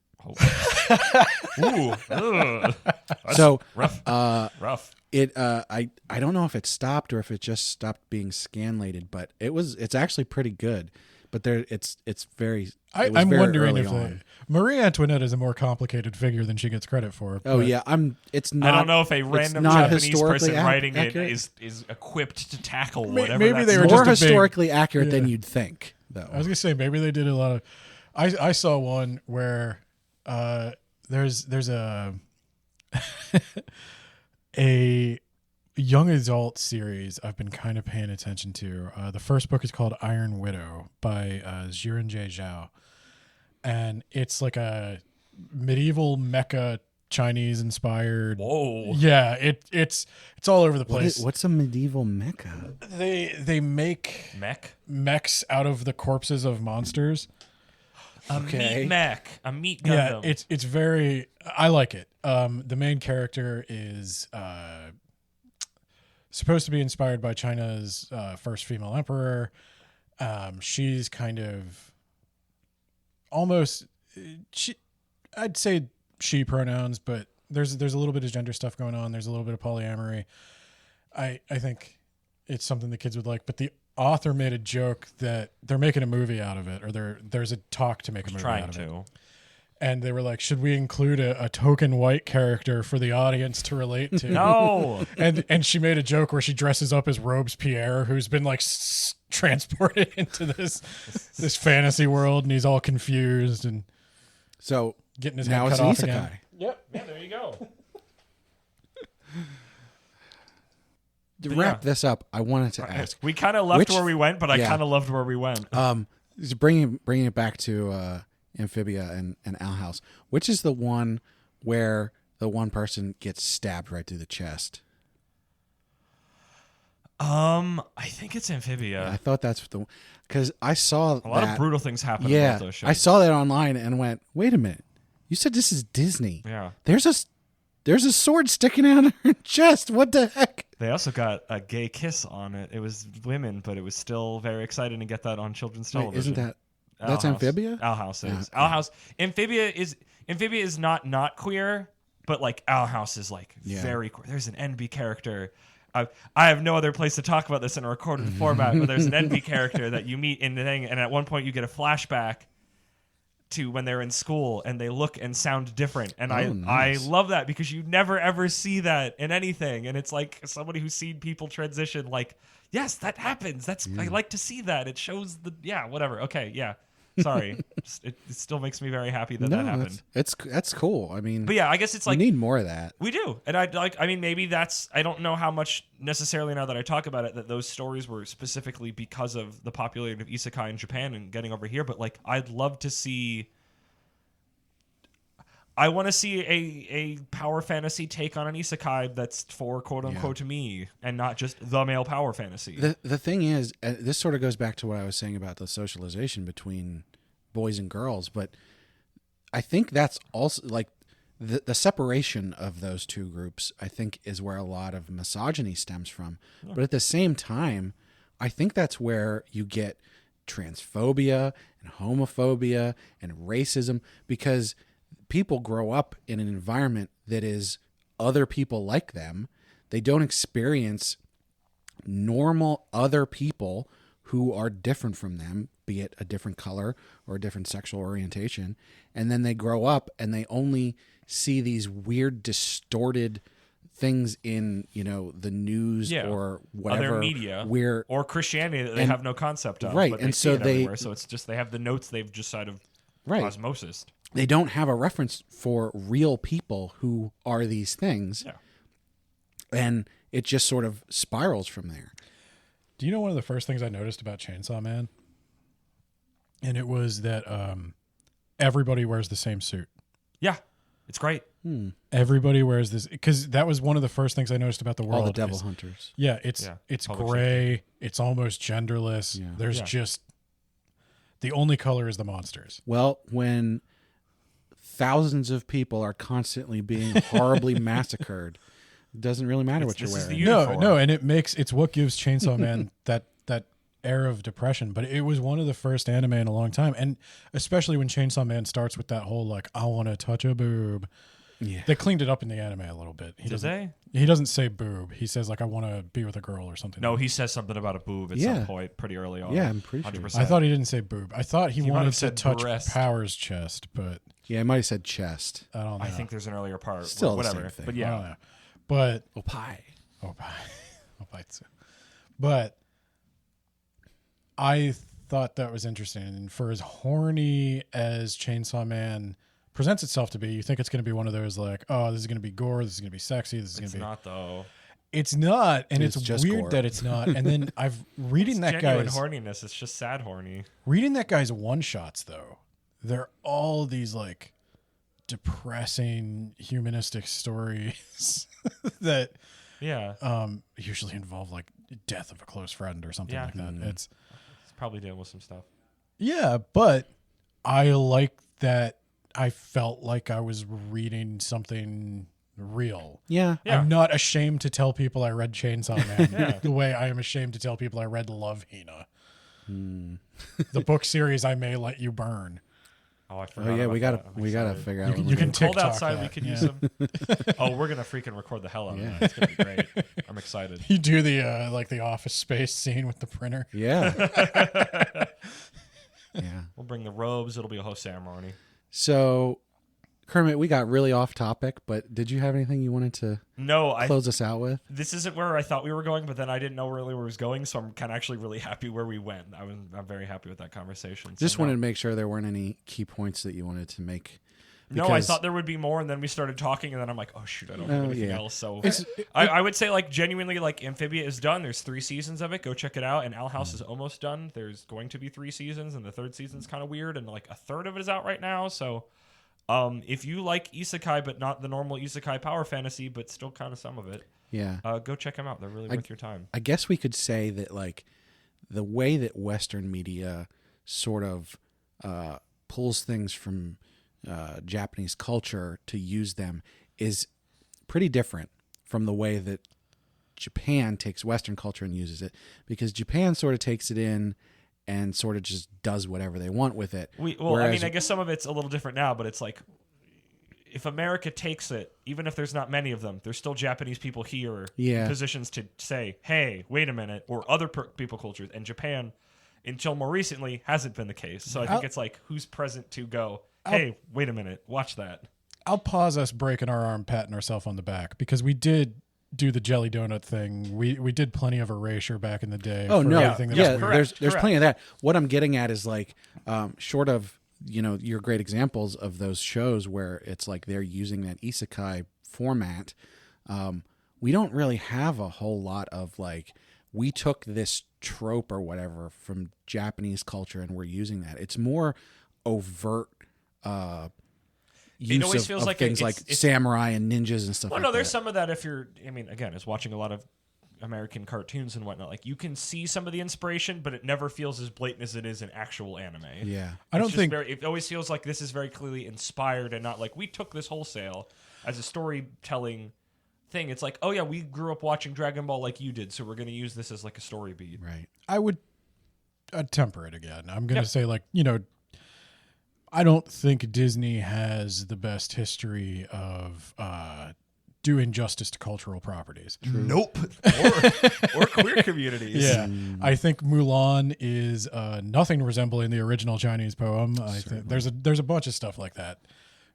Ooh, ugh. That's So rough. Rough. I don't know if it stopped or if it just stopped being scanlated, but it's actually pretty good. But it's very. I'm very wondering early if on. Marie Antoinette is a more complicated figure than she gets credit for. Oh but- yeah, It's not. I don't know if a random not Japanese historically person writing accurate. it is equipped to tackle Maybe whatever. they that's were more just a big- historically accurate than yeah. you'd think, though. I was gonna say maybe they did a lot of. I saw one where there's a a young adult series I've been kind of paying attention to. The first book is called Iron Widow by Jiren J. Zhao, and it's like a medieval mecha Chinese inspired. Whoa. Yeah, it's all over the place. What's a medieval mecha? They make Mech? mechs out of the corpses of monsters. A Okay. meat mech. A meat Yeah, Gundam. it's very. I like it. The main character is supposed to be inspired by China's first female emperor. She's kind of almost. I'd say she pronouns, but there's a little bit of gender stuff going on. There's a little bit of polyamory. I think it's something the kids would like, but the author made a joke that they're making a movie out of it, or there's a talk to make a movie trying out of it. to. And they were like, should we include a token white character for the audience to relate to? No. And she made a joke where she dresses up as Robespierre, who's been like transported into this fantasy world, and he's all confused and So getting his now head it's cut an off isekai. again. Yep. Yeah, there you go. To But wrap yeah. this up, I wanted to ask. We kind of left Which- where we went, but I yeah. kind of loved where we went. Just bringing it back to Amphibia and Owl House. Which is the one where the one person gets stabbed right through the chest? I think it's Amphibia. I thought that's the because I saw A lot that. of brutal things happen Yeah, about those shows. I saw that online and went, "Wait a minute! You said this is Disney. Yeah. There's a sword sticking out of her chest. What the heck?" They also got a gay kiss on it. It was women, but it was still very exciting to get that on children's Wait, television. isn't that Owl that's House. Amphibia? Owl House is. Yeah. Owl House. Amphibia is not queer, but like Owl House is like Yeah. very queer. There's an NB character. I have no other place to talk about this in a recorded format, but there's an NB character that you meet in the thing, and at one point you get a flashback to when they're in school and they look and sound different. And Oh, I nice. love that because you never ever see that in anything. And it's like somebody who's seen people transition, like, yes, that happens. I like to see that. It shows whatever. Okay, yeah. Sorry. it still makes me very happy that that happened. that's cool. I mean, But yeah, I guess it's we like need more of that. we do. And maybe that's, I don't know how much necessarily now that I talk about it, that those stories were specifically because of the popularity of isekai in Japan and getting over here. But like, I'd love to see, I want to see a power fantasy take on an isekai that's for quote unquote me, and not just the male power fantasy. The thing is, this sort of goes back to what I was saying about the socialization between boys and girls, but I think that's also like the separation of those two groups, I think, is where a lot of misogyny stems from. Yeah. But at the same time, I think that's where you get transphobia and homophobia and racism, because people grow up in an environment that is other people like them. They don't experience normal other people who are different from them, be it a different color or a different sexual orientation. And then they grow up and they only see these weird, distorted things in, the news or whatever, other media, or Christianity that they have no concept of, right? But and so so it's just they have the notes they've just sort of osmosis. They don't have a reference for real people who are these things, and it just sort of spirals from there. Do you know one of the first things I noticed about Chainsaw Man? And it was that everybody wears the same suit. Yeah, it's great. Everybody wears this, because that was one of the first things I noticed about the world. All the devil hunters. Yeah, it's gray. It's almost genderless. Yeah. There's just the only color is the monsters. Well, when thousands of people are constantly being horribly massacred, it doesn't really matter what you're wearing. No, and it's what gives Chainsaw Man that air of depression. But it was one of the first anime in a long time, and especially when Chainsaw Man starts with that whole like, I want to touch a boob. Yeah, they cleaned it up in the anime a little bit. He doesn't say boob. He says like, I want to be with a girl or something. No, he says something about a boob at some point pretty early on. Yeah, I'm pretty 100%. Sure. I thought he didn't say boob. I thought he wanted to touch Power's chest, but yeah, he might have said chest. I don't know. I think there's an earlier part. Still whatever. The same thing. But yeah, but Opie. But I thought that was interesting, and for as horny as Chainsaw Man presents itself to be, you think it's going to be one of those like, oh, this is going to be gore, this is going to be sexy, this is going to be. It's not though. It's not, and it's just weird gore. that it's not. And then reading that guy's horniness. It's just sad horny. Reading that guy's one shots though, they're all these like depressing humanistic stories that usually involve like death of a close friend or something like that. It's probably dealing with some stuff. Yeah, but I like that. I felt like I was reading something real. Yeah. I'm not ashamed to tell people I read Chainsaw Man the way I am ashamed to tell people I read Love Hina. The book series I May Let You Burn. Oh, I forgot. Oh yeah, we gotta figure out. You can TikTok cold outside. that. We could use them. Oh, we're gonna freaking record the hell out of that. It's gonna be great. I'm excited. You do the like the Office Space scene with the printer. Yeah. Yeah. We'll bring the robes. It'll be a whole ceremony. So, Kermit, we got really off topic, but did you have anything you wanted to close us out with? This isn't where I thought we were going, but then I didn't know really where it was going, so I'm kind of actually really happy where we went. I'm very happy with that conversation. Just wanted to make sure there weren't any key points that you wanted to make. No, I thought there would be more, and then we started talking, and then I'm like, oh, shoot, I don't have anything else. So I would say, like, genuinely, like, Amphibia is done. There's 3 seasons of it. Go check it out. And Owl House is almost done. There's going to be 3 seasons, and the 3rd season's kind of weird, and, like, a third of it is out right now. So if you like isekai, but not the normal isekai power fantasy, but still kind of some of it, go check them out. They're really worth your time. I guess we could say that, like, the way that Western media sort of pulls things from Japanese culture to use them is pretty different from the way that Japan takes Western culture and uses it, because Japan sort of takes it in and sort of just does whatever they want with it. I guess some of it's a little different now, but it's like, if America takes it, even if there's not many of them, there's still Japanese people here in positions to say, hey, wait a minute, or other people cultures. And Japan, until more recently, hasn't been the case. So I think it's like, who's present to go, hey, wait a minute, watch that. I'll pause us breaking our arm, patting ourselves on the back, because we did do the jelly donut thing. We did plenty of erasure back in the day. Oh, no. There's plenty of that. What I'm getting at is, like, short of, your great examples of those shows where it's like they're using that isekai format, we don't really have a whole lot of, like, we took this trope or whatever from Japanese culture and we're using that. It's more overt use always of, feels of like things like samurai and ninjas and stuff. Well, like no, there's that. some of that if you're. I mean, again, it's watching a lot of American cartoons and whatnot. Like you can see some of the inspiration, but it never feels as blatant as it is in actual anime. Yeah, I don't It's just think it always feels like this is very clearly inspired and not like we took this wholesale as a storytelling thing. It's like, oh yeah, we grew up watching Dragon Ball like you did, so we're going to use this as like a story beat. right. I would temper it again. I'm going to say, like, I don't think Disney has the best history of doing justice to cultural properties. Nope. or queer communities. Yeah, I think Mulan is nothing resembling the original Chinese poem. I think there's a bunch of stuff like that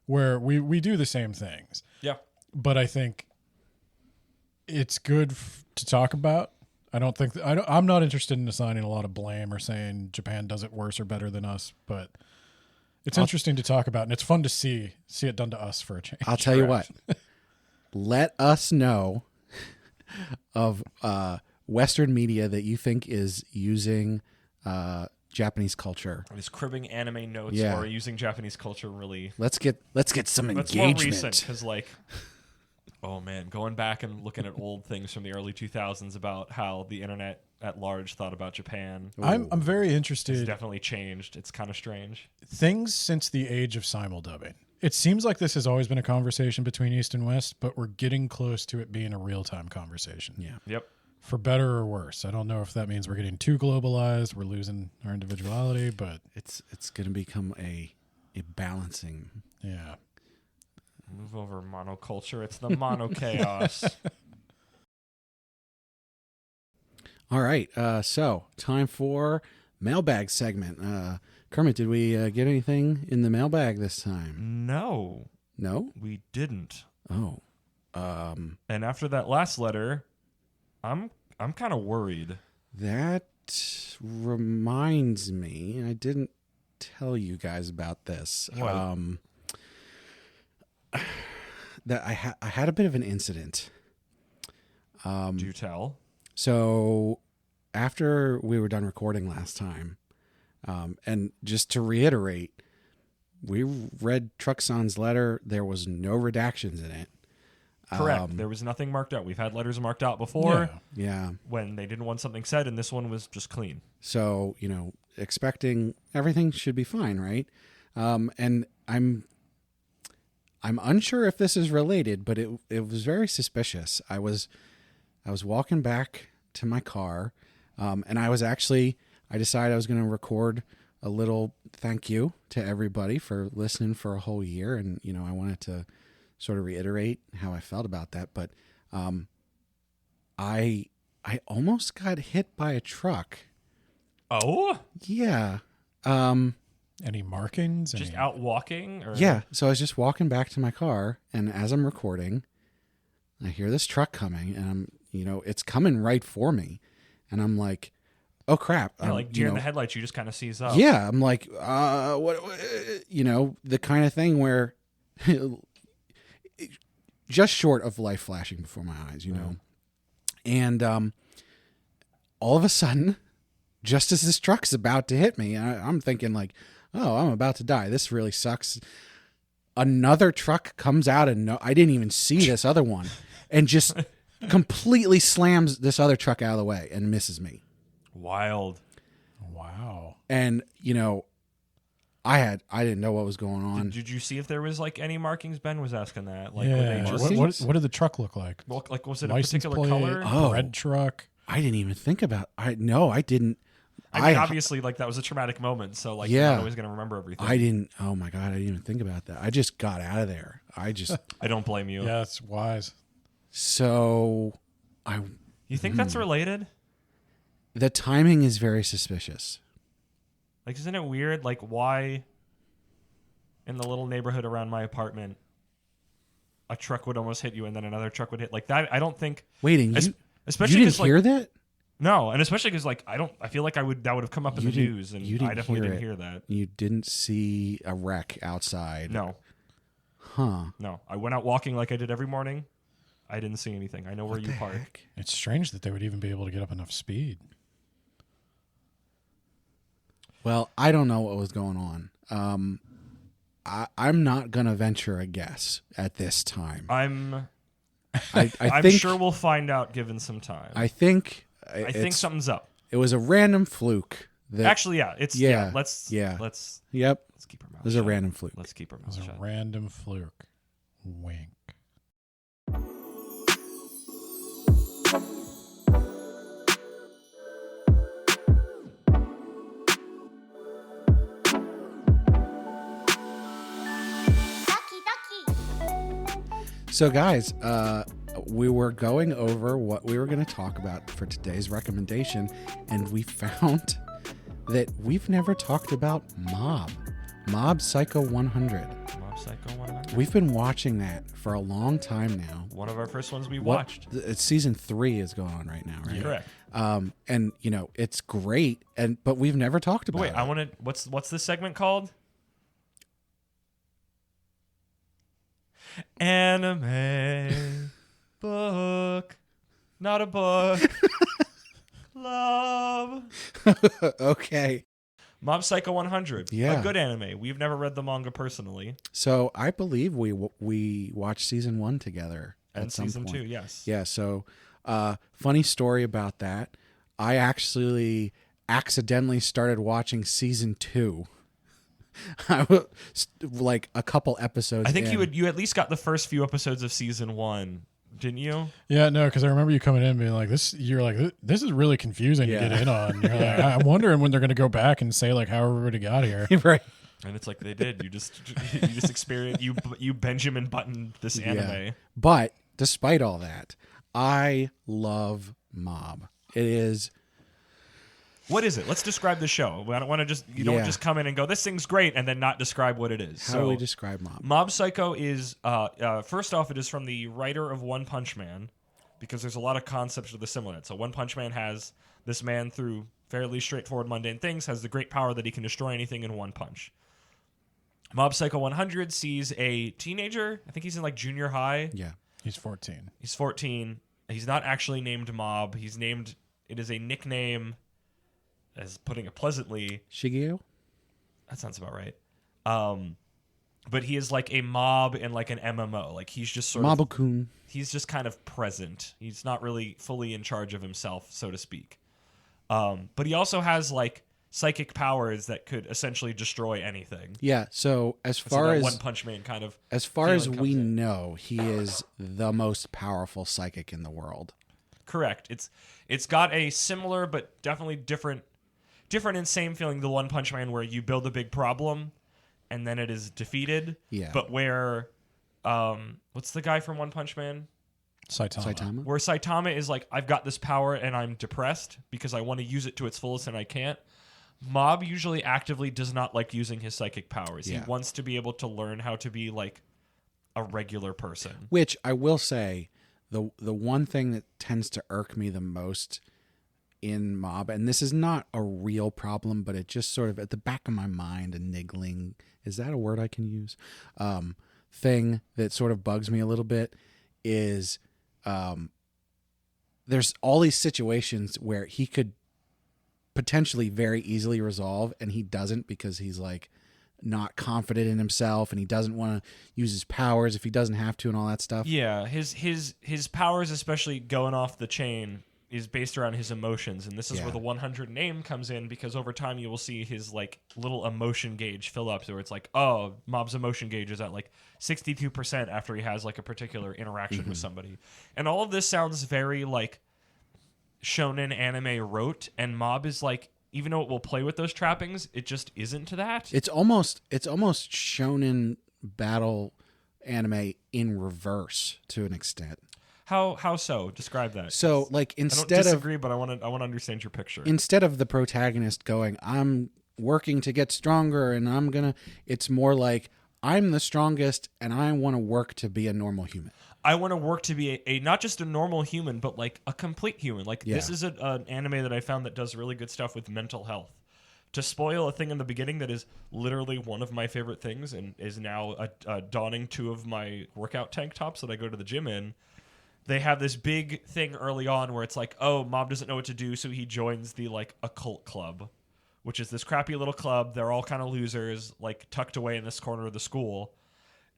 where we do the same things. Yeah. But I think it's good to talk about. I don't think I'm not interested in assigning a lot of blame or saying Japan does it worse or better than us, but it's interesting to talk about, and it's fun to see it done to us for a change. I'll tell you what. Let us know of Western media that you think is using Japanese culture. Or just cribbing anime notes Yeah. or using Japanese culture really. Let's get some That's engagement. more recent because, like, oh man, going back and looking at old things from the early 2000s about how the internet at large thought about Japan. I'm very It's interested. definitely changed. It's kind of strange. Things since the age of simuldubbing. It seems like this has always been a conversation between East and West, but we're getting close to it being a real-time conversation. Yeah. Yep. For better or worse. I don't know if that means we're getting too globalized, we're losing our individuality, but It's going to become a balancing. yeah. Move over monoculture. It's the mono chaos. All right. So time for mailbag segment. Kermit, did we get anything in the mailbag this time? No, No? we didn't. Oh. And after that last letter, I'm kind of worried. That reminds me, and I didn't tell you guys about this. What? That I had a bit of an incident. Do tell. So after we were done recording last time, and just to reiterate, we read Truxon's letter. There was no redactions in it. Correct. There was nothing marked out. We've had letters marked out before Yeah. when they didn't want something said, and this one was just clean. So, expecting everything should be fine, right? And I'm unsure if this is related, but it was very suspicious. I was walking back to my car, and I decided I was going to record a little thank you to everybody for listening for a whole year, and I wanted to sort of reiterate how I felt about that. But I almost got hit by a truck. Oh, Yeah. Any markings? just Any- out walking? Or? Yeah. So I was just walking back to my car, and as I'm recording, I hear this truck coming, and it's coming right for me, and I'm like, oh crap! Yeah, like deer in the headlights, you just kind of seize up. Yeah, I'm like, what? The kind of thing where, just short of life flashing before my eyes, and all of a sudden, just as this truck's about to hit me, I'm thinking like, oh, I'm about to die. This really sucks. Another truck comes out, and I didn't even see this other one, and just completely slams this other truck out of the way and misses me. Wild. Wow. And I didn't know what was going on. Did you see if there was like any markings? Ben was asking that. Like, Yeah. were they just What did the truck look like? like was it a License particular plate, color? Oh. red truck. I didn't even think about. I didn't. I mean, obviously, like that was a traumatic moment, so like you're Yeah. not always gonna remember everything. I didn't. Oh my god! I didn't even think about that. I just got out of there. I don't blame you. Yeah, it's wise. so I. You think that's related? The timing is very suspicious. Like, isn't it weird? Like, why in the little neighborhood around my apartment, a truck would almost hit you, and then another truck would hit like that? I don't think. Waiting, Especially you 'cause, didn't hear that? No, and especially because like I feel like that would have come up in You the didn't- news, and you didn't I definitely hear didn't it. hear that. You didn't see a wreck outside? No, Huh? no. I went out walking like I did every morning. I didn't see anything. I know where What you the park. heck? It's strange that they would even be able to get up enough speed. Well, I don't know what was going on. I'm not gonna venture a guess at this time. I'm I think, sure we'll find out given some time. I think something's up. it was a random fluke. That, Actually, yeah, it's Let's yep. Let's keep our mouth. It was shut. a random fluke. Let's keep our It mouth was a shut. random fluke. Wink. So, guys, we were going over what we were going to talk about for today's recommendation, and we found that we've never talked about Mob Psycho 100. Mob Psycho 100. We've been watching that for a long time now. One of our first ones we watched. It's season 3 is going on right now, right? Correct. And it's great, but we've never talked about Wait, it. I want to. What's this segment called? Anime book, not a book. Love. Okay. Mob Psycho 100. Yeah. A good anime. We've never read the manga personally. So I believe we watched season 1 together And at some season point. 2, yes. Yeah. So, funny story about that. I actually accidentally started watching season 2. I was like a couple episodes. I think in. you at least got the first few episodes of season 1, didn't you? Yeah, no, because I remember you coming in and being like, "This." You're like, "This is really confusing Yeah. to get in on." You're like, I'm wondering when they're going to go back and say like how everybody got here. Right. And it's like they did. You just experienced you Benjamin Button this anime. Yeah. But despite all that, I love Mob. It is. What is it? Let's describe the show. I don't want to just don't just come in and go, this thing's great, and then not describe what it is. How do we describe Mob? Mob Psycho is first off, it is from the writer of One Punch Man, because there's a lot of concepts that are similar. So One Punch Man has this man through fairly straightforward mundane things has the great power that he can destroy anything in one punch. Mob Psycho 100 sees a teenager. I think he's in like junior high. Yeah. He's 14. He's 14. He's not actually named Mob. It is a nickname, as putting it pleasantly. Shigeo? That sounds about right. But he is like a mob in like an MMO. Like he's just sort of Mabukun. he's just kind of present. He's not really fully in charge of himself, so to speak. But he also has like psychic powers that could essentially destroy anything. Yeah, so as So far that as One Punch Man kind of as far as feeling we comes in. know, he is the most powerful psychic in the world. Correct. It's got a similar but definitely different and same feeling the One Punch Man, where you build a big problem and then it is defeated. Yeah. But where what's the guy from One Punch Man? Saitama. Where Saitama is like, I've got this power and I'm depressed because I want to use it to its fullest and I can't. Mob usually actively does not like using his psychic powers. Yeah. He wants to be able to learn how to be like a regular person. Which I will say, the one thing that tends to irk me the most in Mob, and this is not a real problem, but it just sort of at the back of my mind, a niggling, is that a word I can use? Thing that sort of bugs me a little bit is there's all these situations where he could potentially very easily resolve, and he doesn't because he's like not confident in himself and he doesn't want to use his powers if he doesn't have to and all that stuff. Yeah, his powers, especially going off the chain, is based around his emotions, and this is Yeah. where the 100 name comes in, because over time you will see his like little emotion gauge fill up, so it's like, oh, Mob's emotion gauge is at like 62% after he has like a particular interaction with somebody, and all of this sounds very like shonen anime rote, and Mob is like, even though it will play with those trappings, it just isn't that. It's almost shonen battle anime in reverse to an extent. How so? Describe that. So like I don't instead of disagree, but I want to understand your picture. instead of the protagonist going, I'm working to get stronger and it's more like, I'm the strongest and I want to work to be a normal human. I want to work to be a not just a normal human, but like a complete human. Like this Yeah. is an anime that I found that does really good stuff with mental health. To spoil a thing in the beginning that is literally one of my favorite things and is now donning two of my workout tank tops that I go to the gym in. They have this big thing early on where it's like, oh, Mob doesn't know what to do, so he joins the like occult club, which is this crappy little club. They're all kind of losers, like tucked away in this corner of the school.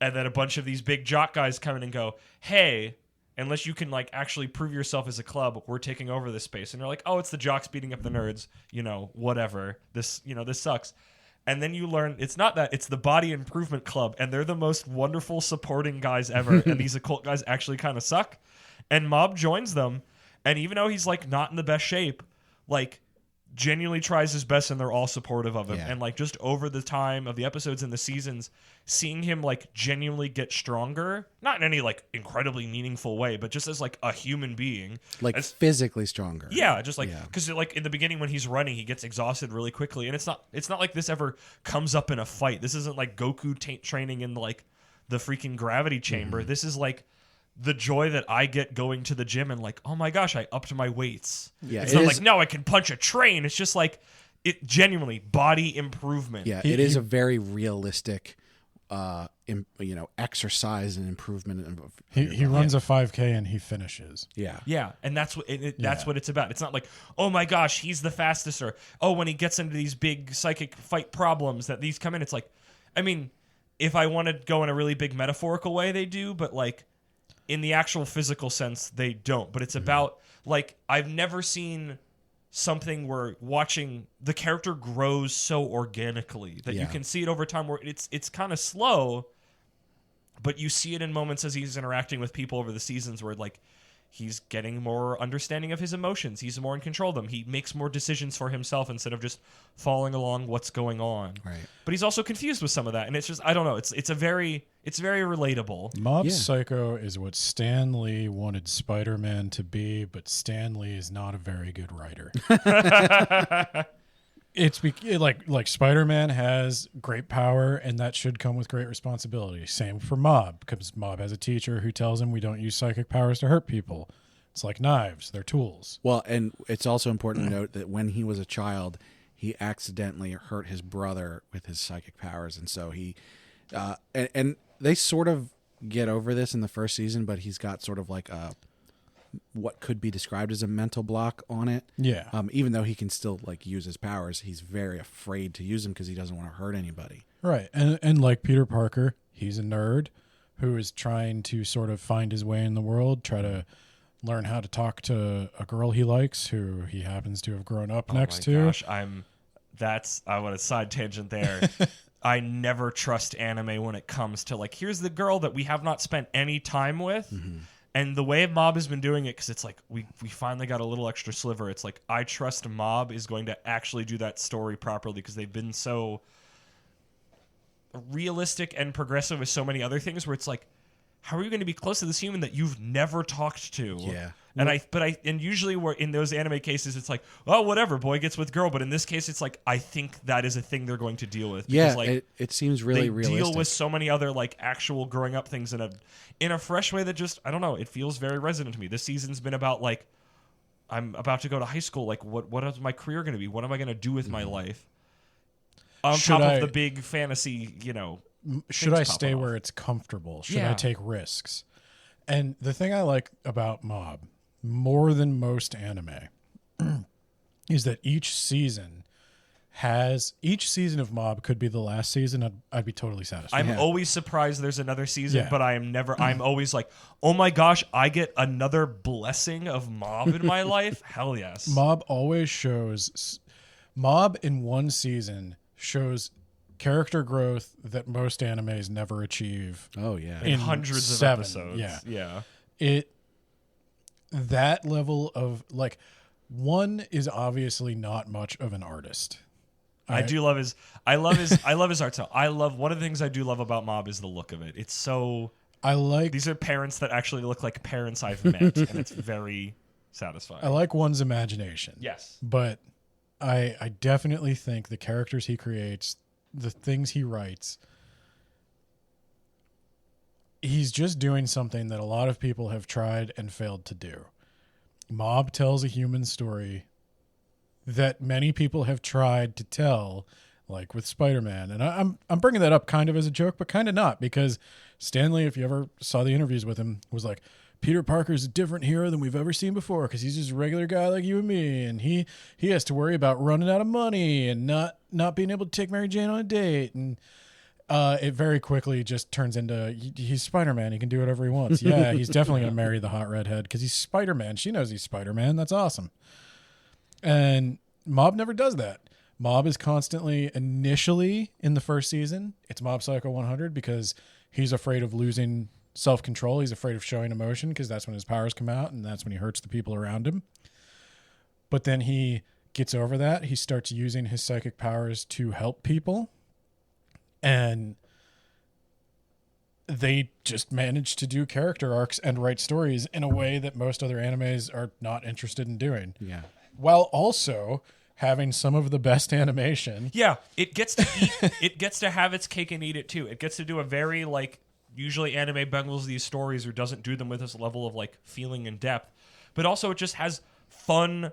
And then a bunch of these big jock guys come in and go, hey, unless you can like actually prove yourself as a club, we're taking over this space. And you're like, oh, it's the jocks beating up the nerds, whatever. This sucks. And then you learn it's not that, it's the Body Improvement Club, and they're the most wonderful supporting guys ever. And these occult guys actually kind of suck. And Mob joins them, and even though he's like not in the best shape, like genuinely tries his best, and they're all supportive of him. Yeah. And like just over the time of the episodes and the seasons, seeing him like genuinely get stronger, not in any like incredibly meaningful way, but just as like a human being, like physically stronger. yeah, just like because like in the beginning when he's running, he gets exhausted really quickly, and it's not like this ever comes up in a fight. This isn't like Goku training in like the freaking gravity chamber. Mm-hmm. This is like the joy that I get going to the gym and like, oh my gosh, I upped my weights. Yeah, it's not like, no, I can punch a train. It's just like it genuinely body improvement. Yeah, it is a very realistic, exercise and improvement. He runs a 5K and he finishes. Yeah, Yeah, and that's what that's what it's about. It's not like, oh my gosh, he's the fastest, or oh, when he gets into these big psychic fight problems that these come in. It's like, I mean, if I want to go in a really big metaphorical way, they do, but like in the actual physical sense, they don't. But it's about like I've never seen something where watching the character grows so organically that you can see it over time, where it's kind of slow, but you see it in moments as he's interacting with people over the seasons where like he's getting more understanding of his emotions. He's more in control of them. He makes more decisions for himself instead of just following along what's going on. Right. But he's also confused with some of that, and it's just, I don't know. It's very relatable. Mob Psycho is what Stan Lee wanted Spider-Man to be, but Stan Lee is not a very good writer. It's like Spider-Man has great power, and that should come with great responsibility. Same for Mob, because Mob has a teacher who tells him we don't use psychic powers to hurt people. It's like knives; they're tools. Well, and it's also important to note that when he was a child, he accidentally hurt his brother with his psychic powers, and so he, and they sort of get over this in the first season, but he's got sort of like what could be described as a mental block on it. Yeah. Even though he can still like use his powers, he's very afraid to use them because he doesn't want to hurt anybody. Right. And like Peter Parker, he's a nerd who is trying to sort of find his way in the world, try to learn how to talk to a girl he likes who he happens to have grown up next to. Gosh, I want a side tangent there. I never trust anime when it comes to like, here's the girl that we have not spent any time with. Mm-hmm. And the way Mob has been doing it, because it's like we finally got a little extra sliver. It's like I trust Mob is going to actually do that story properly because they've been so realistic and progressive with so many other things where it's like, how are you going to be close to this human that you've never talked to? Yeah. And usually we're in those anime cases, it's like, oh, whatever, boy gets with girl. But in this case, it's like, I think that is a thing they're going to deal with. Because, yeah. Like, it seems really they realistic. deal with so many other like actual growing up things in a fresh way that just, I don't know, it feels very resonant to me. This season's been about like, I'm about to go to high school. Like, what is my career going to be? What am I going to do with my life? On top of the big fantasy, should I stay where it's comfortable? Should I take risks? And the thing I like about Mob more than most anime is that each season of Mob could be the last season. I'd be totally satisfied. I'm always surprised there's another season, but I'm always like, oh my gosh, I get another blessing of Mob in my life. Hell yes. Mob in one season shows character growth that most animes never achieve. Oh yeah. In hundreds of episodes. Yeah. That level of like, one is obviously not much of an artist. I love his art style. One of the things I do love about Mob is the look of it. It's so, these are parents that actually look like parents I've met, and it's very satisfying. I like one's imagination. Yes. But I definitely think the characters he creates, the things he writes, he's just doing something that a lot of people have tried and failed to do. Mob tells a human story that many people have tried to tell, like with Spider-Man. And I'm bringing that up kind of as a joke, but kind of not, because Stan Lee, if you ever saw the interviews with him, was like, Peter Parker's a different hero than we've ever seen before because he's just a regular guy like you and me, and he has to worry about running out of money and not being able to take Mary Jane on a date. And it very quickly just turns into he's Spider-Man. He can do whatever he wants. Yeah, he's definitely going to marry the hot redhead because he's Spider-Man. She knows he's Spider-Man. That's awesome. And Mob never does that. Mob is constantly, initially in the first season, it's Mob Psycho 100 because he's afraid of losing self-control. He's afraid of showing emotion because that's when his powers come out and that's when he hurts the people around him. But then he gets over that. He starts using his psychic powers to help people. And they just manage to do character arcs and write stories in a way that most other animes are not interested in doing. Yeah. While also having some of the best animation. Yeah, it gets to eat, it gets to have its cake and eat it too. It gets to do a very usually anime bungles these stories or doesn't do them with this level of feeling and depth, but also it just has fun,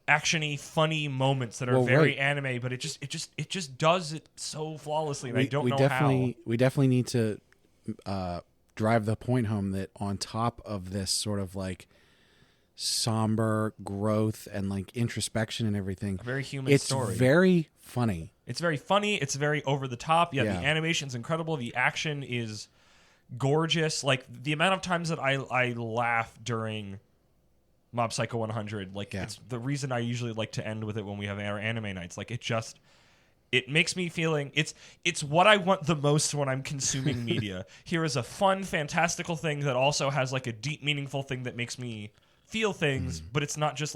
actiony, funny moments that are very anime. But it just does it so flawlessly, and I don't know how. We definitely need to drive the point home that on top of this sort of somber growth and introspection and everything, a very human story. It's very funny. It's very funny. It's very over the top. Yeah, the animation's incredible. The action is gorgeous. The amount of times that I laugh during Mob Psycho 100, it's the reason I usually like to end with it when we have our anime nights. It makes me feeling it's what I want the most when I'm consuming media. Here is a fun, fantastical thing that also has a deep, meaningful thing that makes me feel things, but it's not just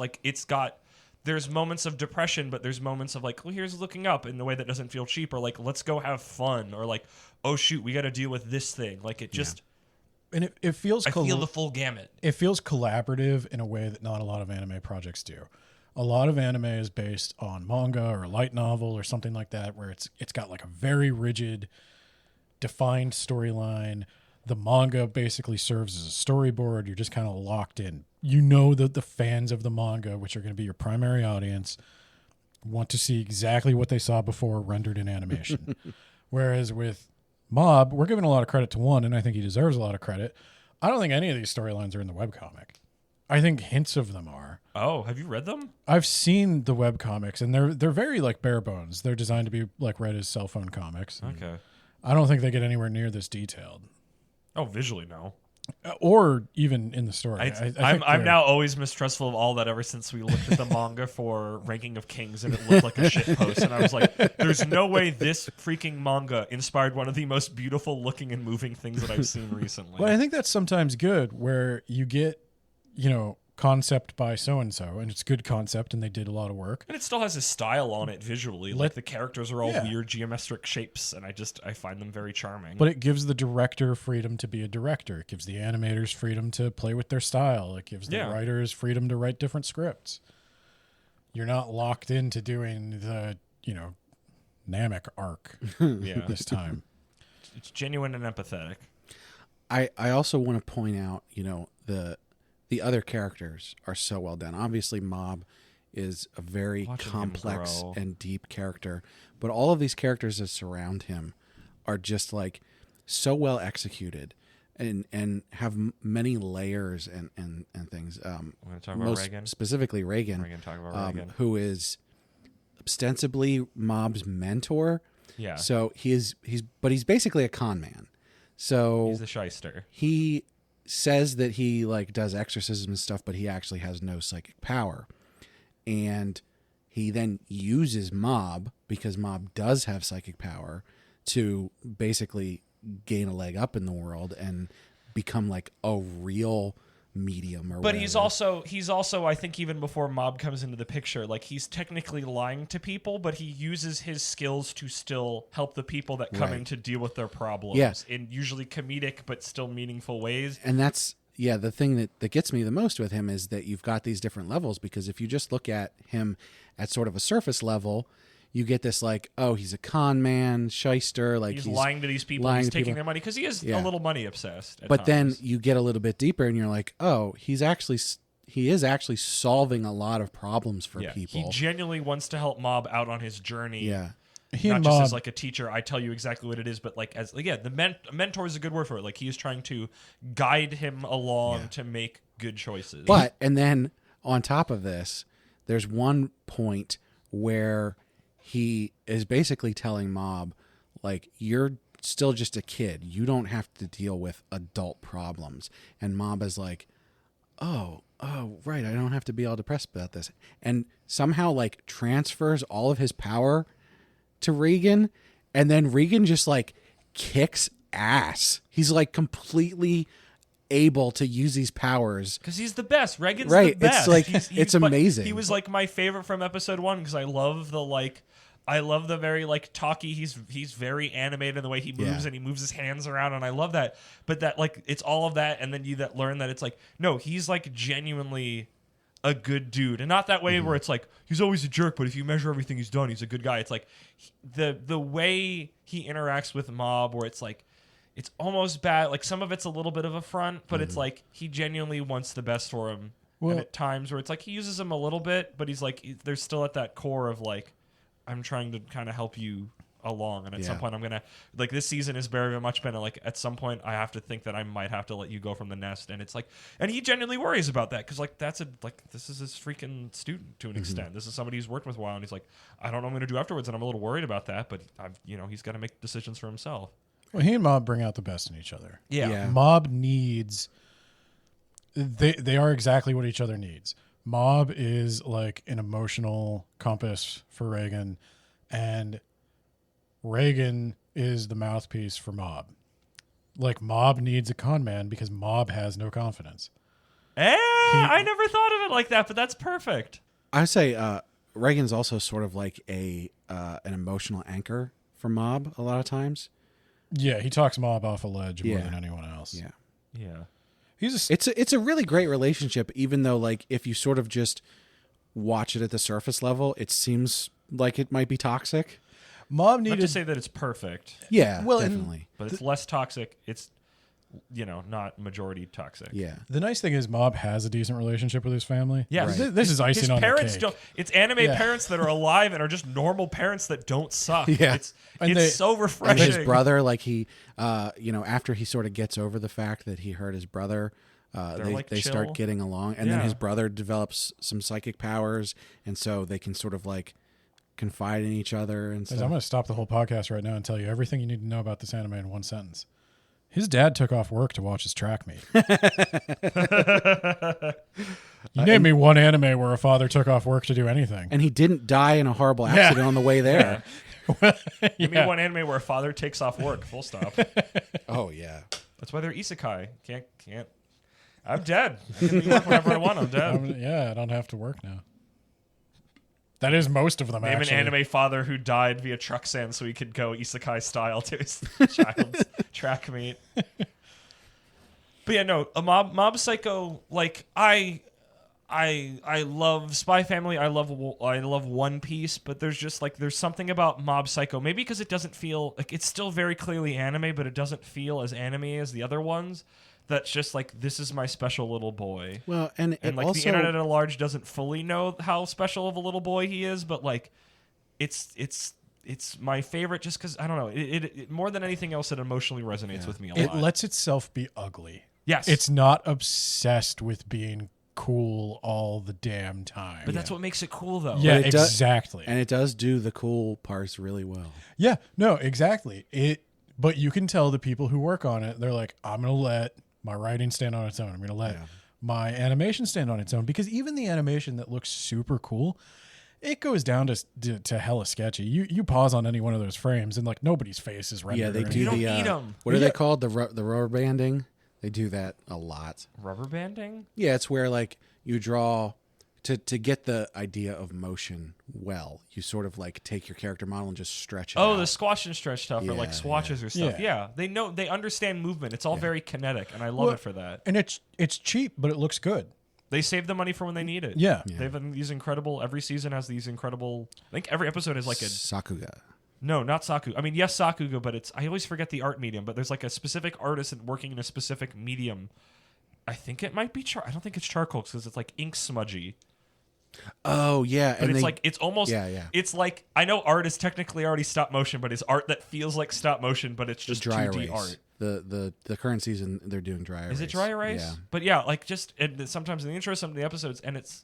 there's moments of depression, but there's moments of here's looking up in the way that doesn't feel cheap, or let's go have fun, or oh shoot, we got to deal with this thing. It just and it feels I feel the full gamut. It feels collaborative in a way that not a lot of anime projects do. A lot of anime is based on manga or a light novel or something like that, where it's got a very rigid, defined storyline. The manga basically serves as a storyboard. You're just kind of locked in. You know that the fans of the manga, which are going to be your primary audience, want to see exactly what they saw before rendered in animation. Whereas with Mob, we're giving a lot of credit to one, and I think he deserves a lot of credit. I don't think any of these storylines are in the webcomic. I think hints of them are. Oh, have you read them? I've seen the webcomics, and they're very bare bones. They're designed to be read as cell phone comics. Okay. I don't think they get anywhere near this detailed. Oh, visually, no. Or even in the story. I'm now always mistrustful of all that ever since we looked at the manga for Ranking of Kings and it looked like a shit post. And I was like, there's no way this freaking manga inspired one of the most beautiful looking and moving things that I've seen recently. Well, I think that's sometimes good where you get, concept by so-and-so, and it's good concept, and they did a lot of work. And it still has a style on it visually. The characters are all weird geometric shapes, and I find them very charming. But it gives the director freedom to be a director. It gives the animators freedom to play with their style. It gives the writers freedom to write different scripts. You're not locked into doing the, Namek arc this time. It's genuine and empathetic. I also want to point out, the other characters are so well done. Obviously, Mob is a very complex and deep character, but all of these characters that surround him are just so well executed and have many layers and things. We're going to talk about Reagan. Specifically Reagan. We're going to talk about Reagan. Who is ostensibly Mob's mentor. Yeah. So he's basically a con man. So he's a shyster. He says that he does exorcism and stuff, but he actually has no psychic power. And he then uses Mob, because Mob does have psychic power, to basically gain a leg up in the world and become a real medium or whatever. He's also I think even before Mob comes into the picture, he's technically lying to people, but he uses his skills to still help the people that come in to deal with their problems in usually comedic but still meaningful ways. And that's the thing that gets me the most with him is that you've got these different levels, because if you just look at him at sort of a surface level, you get this he's a con man, shyster, he's lying to these people, he's taking their money because he is a little money obsessed at But times. then you get a little bit deeper and you're he is actually solving a lot of problems for people. He genuinely wants to help Mob out on his journey. Yeah. He not and just Mob, as like a teacher, I tell you exactly what it is, but like as a mentor is a good word for it. Like he is trying to guide him along to make good choices. But and then on top of this, there's one point where he is basically telling Mob, like, you're still just a kid. You don't have to deal with adult problems. And Mob is like, oh, right. I don't have to be all depressed about this. And somehow like transfers all of his power to Regan. And then Regan just like kicks ass. He's like completely able to use these powers because he's the best. Regan's right. the best. It's like He's it's amazing. He was like my favorite from episode 1 because I love the very like talky. He's very animated in the way he moves and he moves his hands around, and I love that. But that like it's all of that, and then you learn that it's like no, he's like genuinely a good dude, and not that way where it's like he's always a jerk, but if you measure everything he's done, he's a good guy. It's like the way he interacts with Mob, where it's like it's almost bad. Like some of it's a little bit of a front, but it's like he genuinely wants the best for him. Well, and at times where it's like he uses him a little bit, but he's like there's still at that core of like I'm trying to kind of help you along, and at some point I'm gonna like this season is very much been like at some point I have to think that I might have to let you go from the nest, and it's like, and he genuinely worries about that because like that's this is his freaking student to an extent. This is somebody who's worked with a while, and he's like, I don't know what I'm gonna do afterwards, and I'm a little worried about that, but he's got to make decisions for himself. well, he and Mob bring out the best in each other. Yeah. Mob needs. They are exactly what each other needs. Mob is like an emotional compass for Regan, and Regan is the mouthpiece for Mob. Like Mob needs a con man because Mob has no confidence. I never thought of it like that, but that's perfect. I say Reagan's also sort of like an emotional anchor for Mob a lot of times. Yeah, he talks Mob off a ledge more Yeah. than anyone else. Yeah. Yeah. It's a really great relationship, even though like if you sort of just watch it at the surface level, it seems like it might be toxic. Mob Not needed to say that it's perfect, Yeah, Well, definitely. but it's less toxic. It's not majority toxic. Yeah. The nice thing is Mob has a decent relationship with his family. Yeah, Right. This is icing his on parents the cake. don't. It's anime parents that are alive and are just normal parents that don't suck. Yeah. it's And so And refreshing. his brother, like he, after he sort of gets over the fact that he hurt his brother, they like chill. start getting along, and then Yeah. his brother develops some psychic powers, and so they can sort of like confide in each other and Guys, I'm stuff. going to stop the whole podcast right now and tell you everything you need to know about this anime in one sentence. His dad took off work to watch his track meet. You name me one anime where a father took off work to do anything. And he didn't die in a horrible accident on the way there. Give me one anime where a father takes off work. Full stop. Oh yeah. That's why they're isekai. Can't. I'm dead. I can work whenever I want. I'm dead. I don't have to work now. That is most of them, Name actually. an anime father who died via truck sand so he could go isekai style to his child's track meet. But yeah, no, a Mob Psycho. Like I love Spy Family. I love One Piece. But there's something about Mob Psycho. Maybe because it doesn't feel like it's still very clearly anime, but it doesn't feel as anime as the other ones. That's just like, this is my special little boy. Well, and like also, the internet at large doesn't fully know how special of a little boy he is, but like it's my favorite just because I don't know, it more than anything else, it emotionally resonates with me a It lot. lets itself be ugly. Yes, It's not obsessed with being cool all the damn time. but that's what makes it cool though. Yeah, But it does- exactly. and it does do the cool parts really well. Yeah, no, exactly. But you can tell the people who work on it, they're like, I'm going to let my writing stand on its own. I'm going to let my animation stand on its own, because even the animation that looks super cool, it goes down to hella sketchy. You pause on any one of those frames and like nobody's face is rendered. Yeah, they or do You anything. don't the need 'em. what are they called? The rubber banding. They do that a lot. Rubber banding. Yeah, it's where like you draw to get the idea of motion well. You sort of like take your character model and just stretch it. Oh, out. the squash and stretch stuff, or like Yeah, swatches or stuff. Yeah. Yeah, they understand movement. It's all very kinetic, and I love it for that. And it's cheap, but it looks good. They save the money for when they need it. Yeah. They've been these incredible. Every season has these incredible. I think every episode is like a. Sakuga. No, not Saku. I mean, yes, Sakuga, but it's. I always forget the art medium. But there's like a specific artist working in a specific medium. I think it might be I don't think it's charcoal because it's like ink smudgy. Oh yeah, But and it's almost it's like, I know art is technically already stop motion, but it's art that feels like stop motion, but it's just dry 2D erase. art. The current season they're doing dry erase. Is it dry erase? Yeah. But yeah, like just sometimes in the intro, some of the episodes, and it's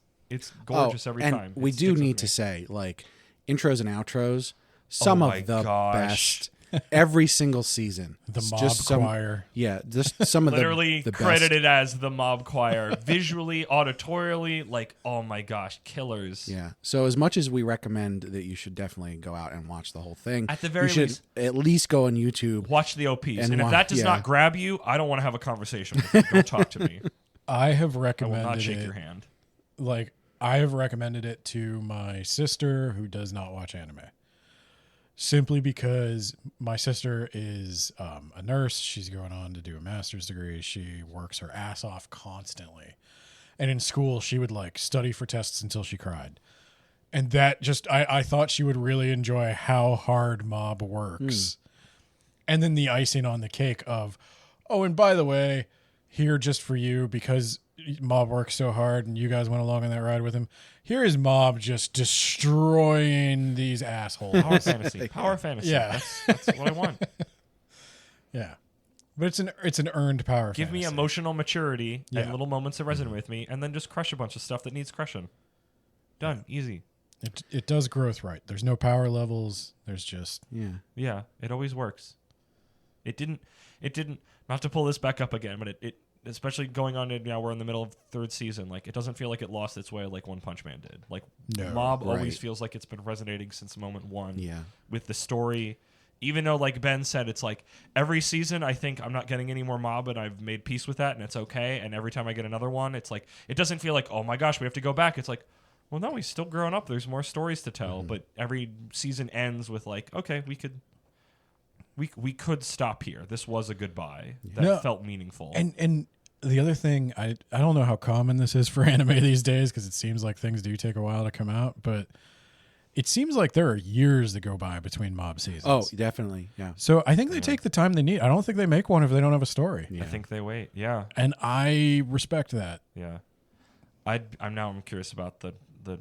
gorgeous every and time. We It do sticks with need me. to say, like, intros and outros, some my of the gosh. best every single season. The It's mob just choir. Yeah, just some of Literally the best. credited as the mob choir, visually, auditorially, like, oh my gosh, killers. Yeah. So as much as we recommend that you should definitely go out and watch the whole thing, At the very you should least- at least go on YouTube. Watch the OPs, and if wa- that does yeah. not grab you, I don't want to have a conversation with you. Don't talk to me. I have I will recommended not shake it. your hand. Like, I have recommended it to my sister who does not watch anime. Simply because my sister is a nurse. She's going on to do a master's degree. She works her ass off constantly. And in school, she would like study for tests until she cried. And that just, I thought she would really enjoy how hard Mob works. And then the icing on the cake of, oh, and by the way, here just for you, because Mob works so hard and you guys went along on that ride with him, here is Mob just destroying these assholes. Power fantasy. Power fantasy. Yeah. That's what I want. Yeah. But it's an earned power Give me fantasy. emotional maturity and Yeah. little moments that resonate with me, and then just crush a bunch of stuff that needs crushing. Done. Easy. It does growth right. There's no power levels. There's just Yeah. Yeah, it always works. It didn't, not to pull this back up again, but it especially going on to now we're in the middle of third season, like it doesn't feel like it lost its way like One Punch Man did. Like No, Mob always right. feels like it's been resonating since moment one Yeah. with the story. Even though, like Ben said, it's like every season I think I'm not getting any more Mob, and I've made peace with that, and it's okay. And every time I get another one, it's like it doesn't feel like, oh my gosh, we have to go back. It's like, well, no, he's still growing up. There's more stories to tell. But every season ends with like, okay, we could stop here. This was a goodbye that No. felt meaningful. and the other thing, I don't know how common this is for anime these days because it seems like things do take a while to come out, but it seems like there are years that go by between Mob seasons. Oh, definitely. Yeah. So I think they take the time they need. I don't think they make one if they don't have a story. Yeah. I think they wait. Yeah, And I respect that. yeah. I'm curious about the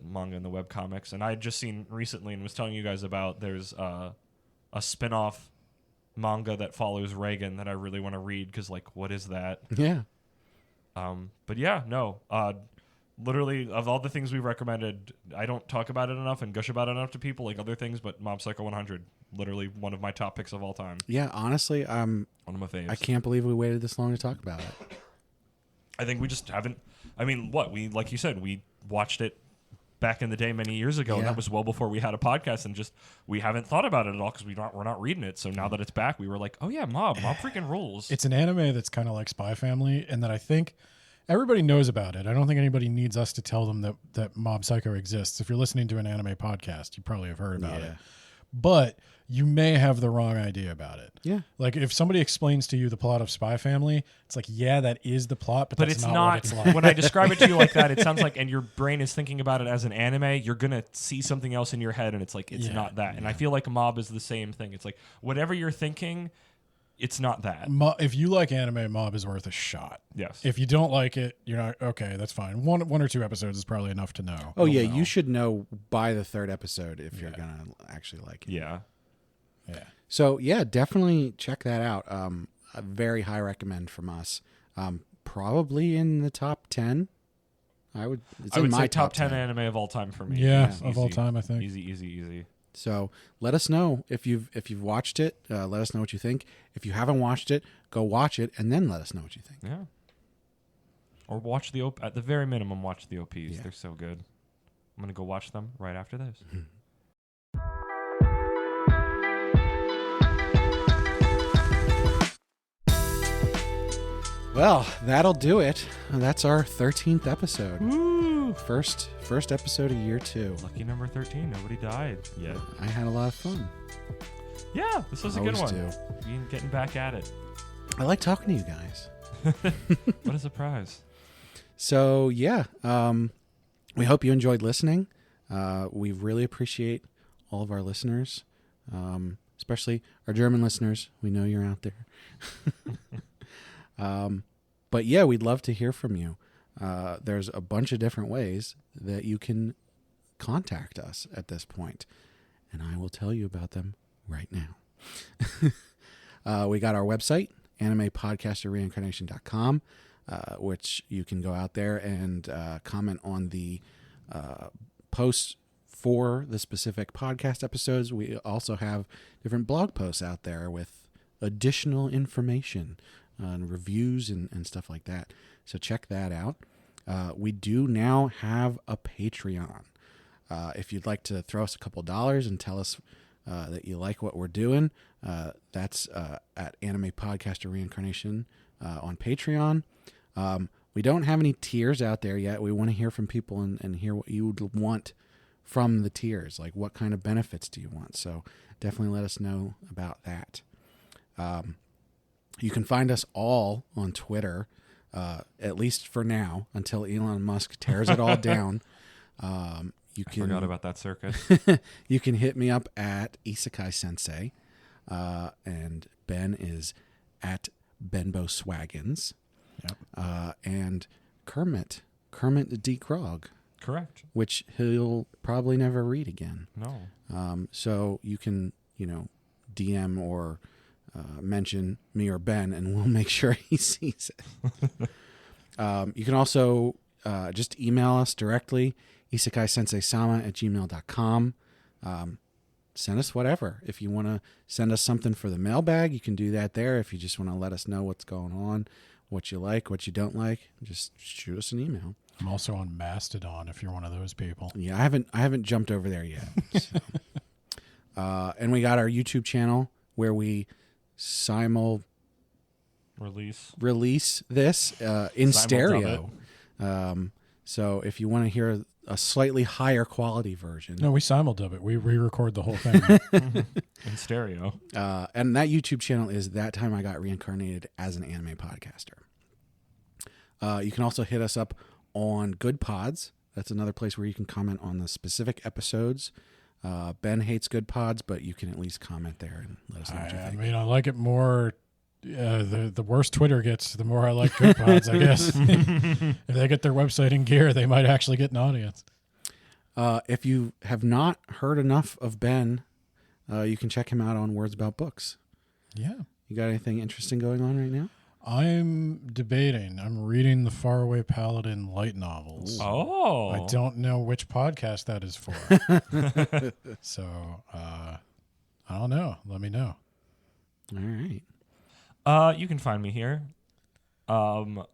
manga and the web comics, and I had just seen recently and was telling you guys about. There's a spin-off manga that follows Reagan that I really want to read because, like, what is that? Yeah. But yeah, no. Literally, of all the things we recommended, I don't talk about it enough and gush about it enough to people like other things, but Mob Psycho 100, literally one of my top picks of all time. Yeah. Honestly, One of my faves. I can't believe we waited this long to talk about it. I think we just haven't. I mean, like you said, we watched it back in the day many years ago, and Yeah. that was well before we had a podcast, and just we haven't thought about it at all because we're not reading it. So now that it's back, we were like, oh yeah, Mob freaking rules. It's an anime that's kind of like Spy Family, and that I think everybody knows about it. I don't think anybody needs us to tell them that Mob Psycho exists. If you're listening to an anime podcast, you probably have heard about Yeah. it. But you may have the wrong idea about it. Yeah. Like if somebody explains to you the plot of Spy Family, it's like, yeah, that is the plot, but that's it's not, not. what it's like. When I describe it to you like that, it sounds like, and your brain is thinking about it as an anime, you're gonna see something else in your head, and it's like it's Yeah, not that. And I feel like Mob is the same thing. It's like whatever you're thinking, it's not that. If you like anime, Mob is worth a shot. Yes. If you don't like it, you're not okay. That's fine. One or two episodes is probably enough to know. Oh yeah, no. you should know by the third episode if you're gonna actually like it. Yeah. Yeah. So yeah, definitely check that out. A very high recommend from us. Probably in the top 10. It's I in would my say top 10 anime of all time for me. Yeah, Yeah. of all Easy. time, I think. Easy. So let us know if you've watched it. Let us know what you think. If you haven't watched it, go watch it and then let us know what you think. Yeah. Or watch the at the very minimum, watch the OPs. Yeah. They're so good. I'm gonna go watch them right after this. Well, that'll do it. That's our 13th episode. Woo! First episode of year 2. Lucky number 13. Nobody died yet. I had a lot of fun. Yeah, this was a good Always one. do. Getting back at it. I like talking to you guys. What a surprise. So yeah, we hope you enjoyed listening. We really appreciate all of our listeners, especially our German listeners. We know you're out there. But yeah, we'd love to hear from you. there's a bunch of different ways that you can contact us at this point, and I will tell you about them right now. We got our website, animepodcasterreincarnation.com, which you can go out there and comment on the posts for the specific podcast episodes. We also have different blog posts out there with additional information and reviews and stuff like that. So check that out. We do now have a Patreon. If you'd like to throw us a couple dollars and tell us that you like what we're doing, that's at Anime Podcaster Reincarnation on Patreon. We don't have any tiers out there yet. We want to hear from people and hear what you would want from the tiers. Like, what kind of benefits do you want? So definitely let us know about that. You can find us all on Twitter, at least for now, until Elon Musk tears it all down. I forgot about that circus. You can hit me up at Isekai Sensei, and Ben is at Benbo Swaggins. Yep. And Kermit D. Krog, Correct. which he'll probably never read again. No. So you can, DM or mention me or Ben, and we'll make sure he sees it. You can also just email us directly, isekaisenseisama@gmail.com. Send us whatever. If you want to send us something for the mailbag, you can do that there. If you just want to let us know what's going on, what you like, what you don't like, just shoot us an email. I'm also on Mastodon if you're one of those people. Yeah, I haven't jumped over there yet. So. And we got our YouTube channel where we release this in stereo. So if you want to hear a slightly higher quality version. No, we simuldub it. We re-record the whole thing. In stereo. And that YouTube channel is That Time I Got Reincarnated as an Anime Podcaster. You can also hit us up on Good Pods. That's another place where you can comment on the specific episodes. Ben hates Good Pods, but you can at least comment there and let us know what you think. I mean, I like it more. The worse Twitter gets, the more I like Good Pods, I guess. If they get their website in gear, they might actually get an audience. If you have not heard enough of Ben, you can check him out on Words About Books. Yeah. You got anything interesting going on right now? I'm debating. I'm reading the Faraway Paladin light novels. Oh. I don't know which podcast that is for. So, I don't know. Let me know. All right. You can find me here. If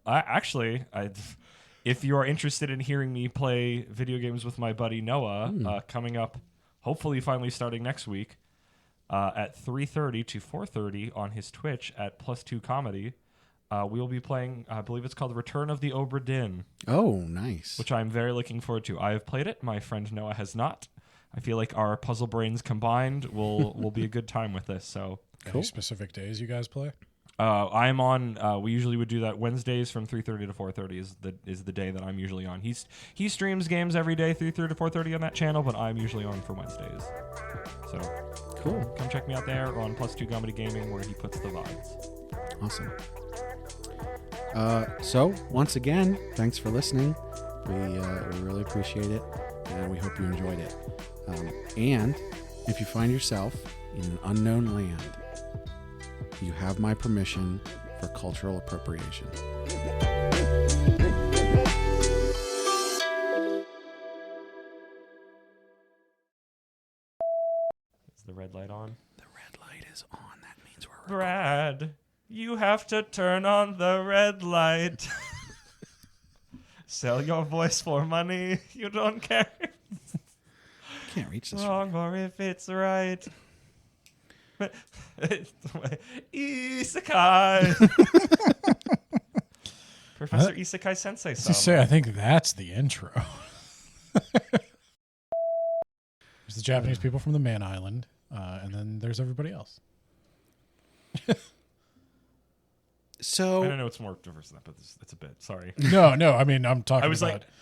you are interested in hearing me play video games with my buddy Noah, coming up, hopefully finally starting next week, at 3:30 to 4:30 on his Twitch at +2 Comedy, we will be playing, I believe it's called Return of the Obra Dinn. Oh, nice. Which I'm very looking forward to. I have played it. My friend Noah has not. I feel like our puzzle brains combined will be a good time with this. So Any specific days you guys play? I'm on. We usually would do that Wednesdays from 3:30 to 4:30 is the day that I'm usually on. He streams games every day 3:30 to 4:30 on that channel, but I'm usually on for Wednesdays. So cool. Come check me out there or on +2 Comedy Gaming where he puts the vibes. Awesome. So once again, thanks for listening. We really appreciate it, and we hope you enjoyed it. And if you find yourself in an unknown land, you have my permission for cultural appropriation. Is the red light on? The red light is on. That means we're recording. Brad, you have to turn on the red light. Sell your voice for money. You don't care. Can't reach this. Wrong or if it's right. Isekai. Professor Isekai Sensei. I think that's the intro. There's the Japanese people from the Man Island, and then there's everybody else. So I don't know it's more diverse than that, but it's a bit. Sorry. No. I mean, I'm talking.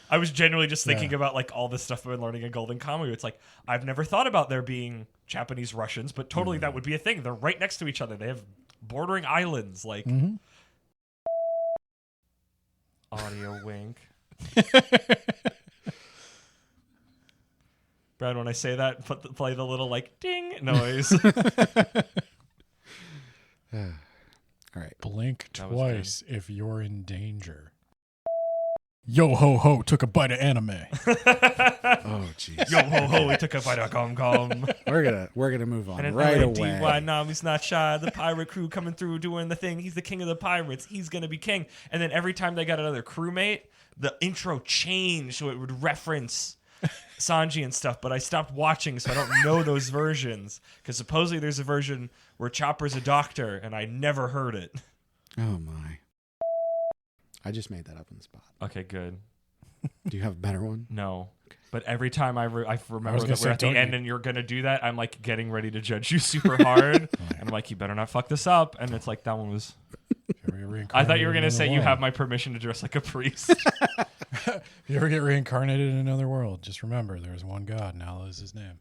I was genuinely just thinking about like all this stuff I've been learning in Golden Kamuy. It's like I've never thought about there being Japanese Russians, but totally that would be a thing. They're right next to each other. They have bordering islands. Like Audio wink. Brad, when I say that, play the little like ding noise. All right. Blink That was twice if you're in danger. Yo ho ho took a bite of anime. Oh jeez. Yo ho ho, we took a bite of gum gum. We're gonna move on And right away. away. Nami's not shy. The pirate crew coming through doing the thing. He's the king of the pirates. He's gonna be king. And then every time they got another crewmate, the intro changed so it would reference Sanji and stuff. But I stopped watching, so I don't know those versions. Because supposedly there's a version where Chopper's a doctor, and I never heard it. Oh my. I just made that up on the spot. Okay, good. Do you have a better one? No. But every time I remember gonna that say, we're at the don't end you- and you're going to do that, I'm like getting ready to judge you super hard. And I'm like, you better not fuck this up. And it's like, that one was... I thought you were going to say you have my permission to dress like a priest. If you ever get reincarnated in another world, just remember there's one God and Allah is his name.